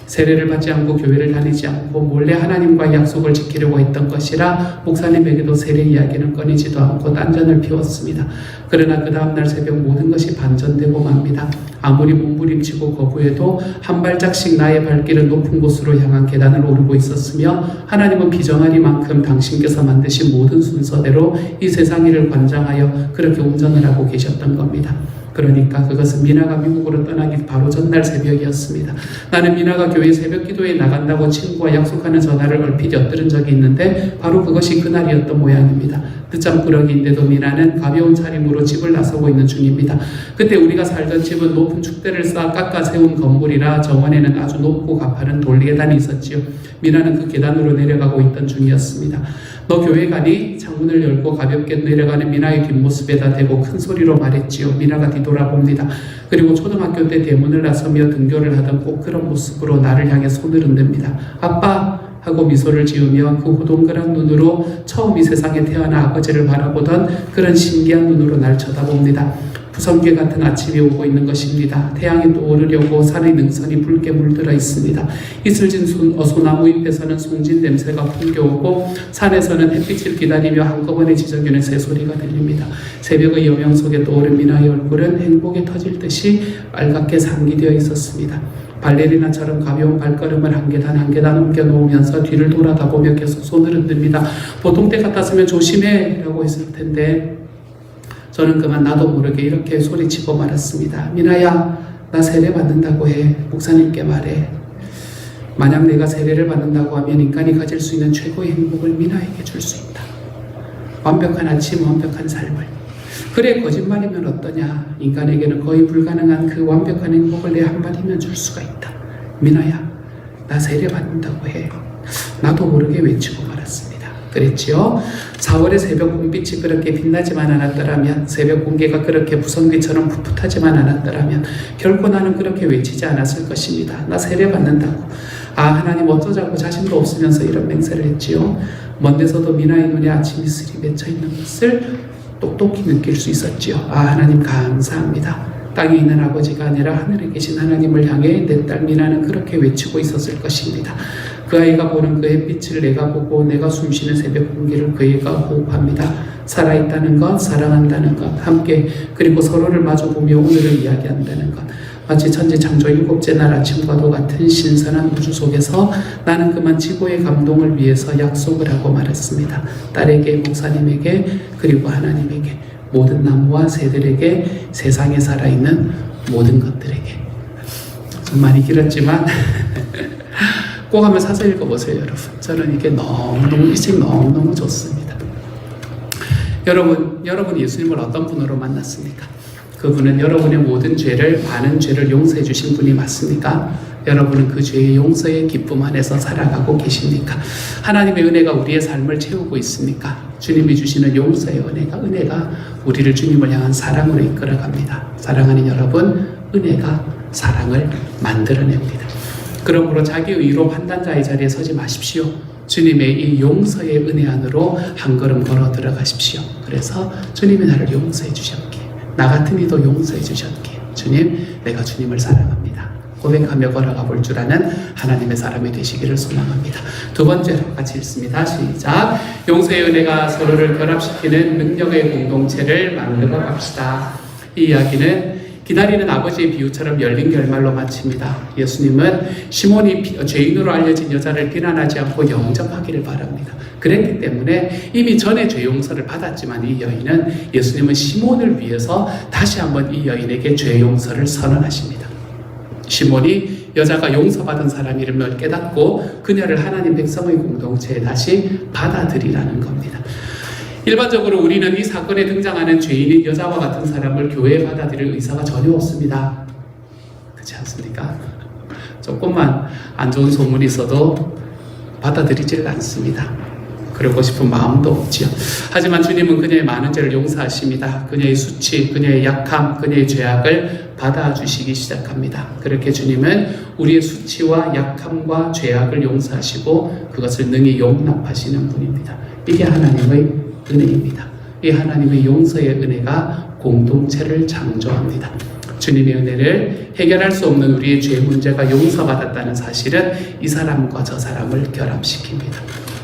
세례를 받지 않고 교회를 다니지 않고 몰래 하나님과의 약속을 지키려고 했던 것이라 목사님에게도 세례 이야기는 꺼내지도 않고 딴전을 피웠습니다. 그러나 그 다음날 새벽 모든 것이 반전되고 맙니다. 아무리 몸부림치고 거부해도 한 발짝씩 나의 발길은 높은 곳으로 향한 계단을 오르고 있었으며 하나님은 비정하리만큼 당신께서 만드신 모든 순서대로 이 세상 일을 관장하여 그렇게 운전을 하고 계셨던 겁니다. 그러니까 그것은 미나가 미국으로 떠나기 바로 전날 새벽이었습니다. 나는 미나가 교회 새벽 기도에 나간다고 친구와 약속하는 전화를 얼핏 엿들은 적이 있는데 바로 그것이 그날이었던 모양입니다. 늦잠 꾸러기인데도 미나는 가벼운 차림으로 집을 나서고 있는 중입니다. 그때 우리가 살던 집은 높은 축대를 쌓아 깎아 세운 건물이라 정원에는 아주 높고 가파른 돌계단이 있었지요. 미나는 그 계단으로 내려가고 있던 중이었습니다. 너 교회 가니? 창문을 열고 가볍게 내려가는 미나의 뒷모습에다 대고 큰 소리로 말했지요. 미나가 뒤돌아봅니다. 그리고 초등학교 때 대문을 나서며 등교를 하던 꼭 그런 모습으로 나를 향해 손을 흔듭니다. 아빠! 하고 미소를 지으며 그 호동그란 눈으로 처음 이 세상에 태어나 아버지를 바라보던 그런 신기한 눈으로 날 쳐다봅니다. 부성계 같은 아침이 오고 있는 것입니다. 태양이 떠오르려고 산의 능선이 붉게 물들어 있습니다. 이슬진 소나무 잎에서는 송진 냄새가 풍겨오고 산에서는 햇빛을 기다리며 한꺼번에 지저귀는 새소리가 들립니다. 새벽의 여명 속에 떠오른 미나의 얼굴은 행복에 터질 듯이 빨갛게 상기되어 있었습니다. 발레리나처럼 가벼운 발걸음을 한 계단 한 계단 옮겨놓으면서 뒤를 돌아다보며 계속 손을 흔듭니다. 보통 때 같았으면 조심해 라고 했을 텐데 저는 그만 나도 모르게 이렇게 소리치고 말았습니다. 미나야, 나 세례 받는다고 해. 목사님께 말해. 만약 내가 세례를 받는다고 하면 인간이 가질 수 있는 최고의 행복을 미나에게 줄 수 있다. 완벽한 아침, 완벽한 삶을. 그래, 거짓말이면 어떠냐. 인간에게는 거의 불가능한 그 완벽한 행복을 내 한마디면 줄 수가 있다. 미나야, 나 세례 받는다고 해. 나도 모르게 외치고 말았습니다. 그랬지요. 4월의 새벽 공빛이 그렇게 빛나지만 않았더라면, 새벽 공기가 그렇게 부성귀처럼 풋풋하지만 않았더라면 결코 나는 그렇게 외치지 않았을 것입니다. 나 세례 받는다고. 아, 하나님 어쩌자고 자신도 없으면서 이런 맹세를 했지요. 먼 데서도 미나의 눈에 아침 이슬이 맺혀 있는 것을 똑똑히 느낄 수 있었지요. 아, 하나님 감사합니다. 땅에 있는 아버지가 아니라 하늘에 계신 하나님을 향해 내 딸 미나는 그렇게 외치고 있었을 것입니다. 그 아이가 보는 그 햇빛을 내가 보고 내가 숨쉬는 새벽 공기를 그 애가 호흡합니다. 살아있다는 것, 사랑한다는 것, 함께 그리고 서로를 마주보며 오늘을 이야기한다는 것. 마치 천지창조 7째 날 아침과도 같은 신선한 우주 속에서 나는 그만 지구의 감동을 위해서 약속을 하고 말았습니다. 딸에게, 목사님에게, 그리고 하나님에게, 모든 나무와 새들에게, 세상에 살아있는 모든 것들에게. 좀 많이 길었지만 꼭 한번 사서 읽어보세요, 여러분. 저는 이게 너무너무, 이 책 너무너무 좋습니다. 여러분 예수님을 어떤 분으로 만났습니까? 그분은 여러분의 모든 죄를, 많은 죄를 용서해 주신 분이 맞습니까? 여러분은 그 죄의 용서의 기쁨 안에서 살아가고 계십니까? 하나님의 은혜가 우리의 삶을 채우고 있습니까? 주님이 주시는 용서의 은혜가 우리를 주님을 향한 사랑으로 이끌어갑니다. 사랑하는 여러분, 은혜가 사랑을 만들어냅니다. 그러므로 자기 의로 판단자의 자리에 서지 마십시오. 주님의 이 용서의 은혜 안으로 한 걸음 걸어 들어가십시오. 그래서 주님이 나를 용서해 주셨기에, 나 같은 이도 용서해 주셨기에, 주님, 내가 주님을 사랑합니다. 고백하며 걸어가 볼 줄 아는 하나님의 사람이 되시기를 소망합니다. 두 번째로 같이 읽습니다. 시작. 용서의 은혜가 서로를 결합시키는 능력의 공동체를 만들어 갑시다. 이 이야기는 기다리는 아버지의 비유처럼 열린 결말로 마칩니다. 예수님은 시몬이 죄인으로 알려진 여자를 비난하지 않고 영접하기를 바랍니다. 그랬기 때문에 이미 전에 죄 용서를 받았지만 이 여인은, 예수님은 시몬을 위해서 다시 한번 이 여인에게 죄 용서를 선언하십니다. 시몬이 여자가 용서받은 사람임을 깨닫고 그녀를 하나님 백성의 공동체에 다시 받아들이라는 겁니다. 일반적으로 우리는 이 사건에 등장하는 죄인인 여자와 같은 사람을 교회에 받아들일 의사가 전혀 없습니다. 그렇지 않습니까? 조금만 안 좋은 소문이 있어도 받아들이질 않습니다. 그러고 싶은 마음도 없지요. 하지만 주님은 그녀의 많은 죄를 용서하십니다. 그녀의 수치, 그녀의 약함, 그녀의 죄악을 받아주시기 시작합니다. 그렇게 주님은 우리의 수치와 약함과 죄악을 용서하시고 그것을 능히 용납하시는 분입니다. 이게 하나님의 은혜입니다. 이 하나님의 용서의 은혜가 공동체를 창조합니다. 주님의 은혜를 해결할 수 없는 우리의 죄 문제가 용서받았다는 사실은 이 사람과 저 사람을 결합시킵니다.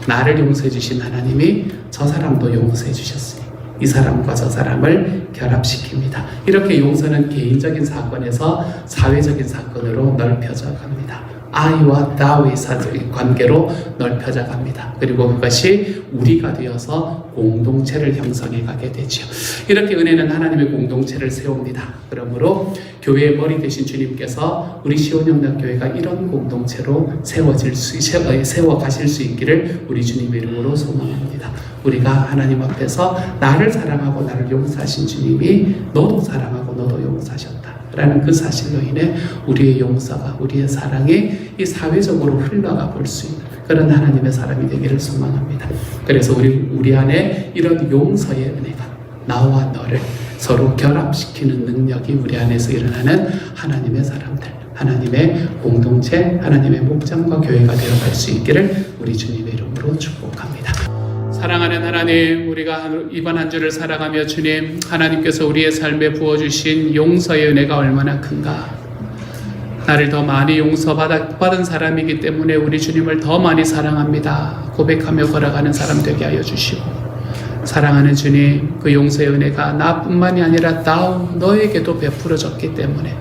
나를 용서해 주신 하나님이 저 사람도 용서해 주셨으니 이 사람과 저 사람을 결합시킵니다. 이렇게 용서는 개인적인 사건에서 사회적인 사건으로 넓혀져 갑니다. I와 thou의 관계로 넓혀져 갑니다. 그리고 그것이 우리가 되어서 공동체를 형성해 가게 되죠. 이렇게 은혜는 하나님의 공동체를 세웁니다. 그러므로 교회의 머리 되신 주님께서 우리 시온영락교회가 이런 공동체로 세워 가실 수 있기를 우리 주님의 이름으로 소망합니다. 우리가 하나님 앞에서 나를 사랑하고 나를 용서하신 주님이 너도 사랑하고 너도 용서하셨다 라는 그 사실로 인해 우리의 용서가, 우리의 사랑이 이 사회적으로 흘러가 볼 수 있는 그런 하나님의 사람이 되기를 소망합니다. 그래서 우리 안에 이런 용서의 은혜가 나와 너를 서로 결합시키는 능력이 우리 안에서 일어나는 하나님의 사람들, 하나님의 공동체, 하나님의 목장과 교회가 되어갈 수 있기를 우리 주님의 이름으로 축복합니다. 사랑하는 하나님, 우리가 이번 한 주를 살아가며 주님, 하나님께서 우리의 삶에 부어주신 용서의 은혜가 얼마나 큰가. 나를 더 많이 용서받은 사람이기 때문에 우리 주님을 더 많이 사랑합니다. 고백하며 걸어가는 사람 되게 하여 주시고, 사랑하는 주님, 그 용서의 은혜가 나뿐만이 아니라 너에게도 베풀어졌기 때문에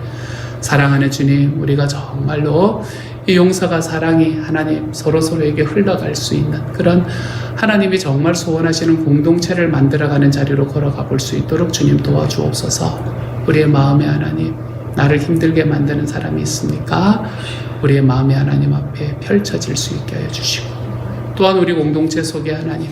사랑하는 주님, 우리가 정말로 이 용서가 사랑이 하나님 서로에게 흘러갈 수 있는 그런 하나님이 정말 소원하시는 공동체를 만들어가는 자리로 걸어가 볼 수 있도록 주님 도와주옵소서. 우리의 마음에 하나님, 나를 힘들게 만드는 사람이 있습니까? 우리의 마음에 하나님 앞에 펼쳐질 수 있게 하여 주시고, 또한 우리 공동체 속에 하나님,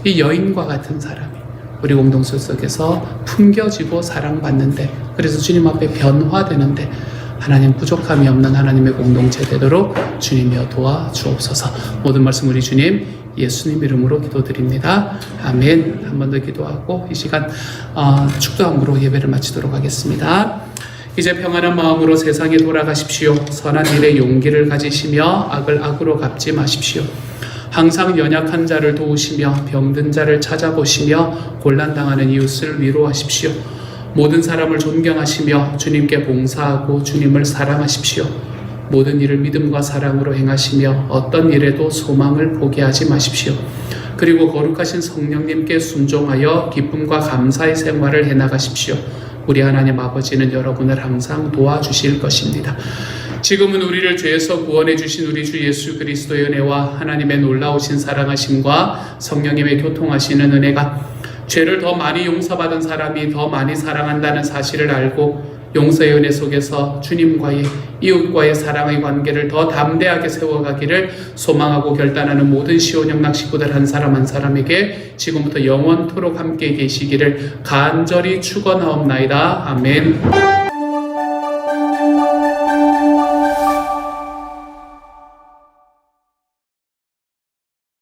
이 여인과 같은 사람이 우리 공동체 속에서 품겨지고 사랑받는데, 그래서 주님 앞에 변화되는데 하나님 부족함이 없는 하나님의 공동체 되도록 주님이여 도와주옵소서. 모든 말씀 우리 주님 예수님 이름으로 기도드립니다. 아멘. 한 번 더 기도하고 이 시간 축도함으로 예배를 마치도록 하겠습니다. 이제 평안한 마음으로 세상에 돌아가십시오. 선한 일에 용기를 가지시며 악을 악으로 갚지 마십시오. 항상 연약한 자를 도우시며 병든 자를 찾아보시며 곤란당하는 이웃을 위로하십시오. 모든 사람을 존경하시며 주님께 봉사하고 주님을 사랑하십시오. 모든 일을 믿음과 사랑으로 행하시며 어떤 일에도 소망을 포기하지 마십시오. 그리고 거룩하신 성령님께 순종하여 기쁨과 감사의 생활을 해나가십시오. 우리 하나님 아버지는 여러분을 항상 도와주실 것입니다. 지금은 우리를 죄에서 구원해 주신 우리 주 예수 그리스도의 은혜와 하나님의 놀라우신 사랑하심과 성령님의 교통하시는 은혜가 죄를 더 많이 용서받은 사람이 더 많이 사랑한다는 사실을 알고 용서의 은혜 속에서 주님과의 이웃과의 사랑의 관계를 더 담대하게 세워가기를 소망하고 결단하는 모든 시온영락 식구들 한 사람 한 사람에게 지금부터 영원토록 함께 계시기를 간절히 축원하옵나이다. 아멘.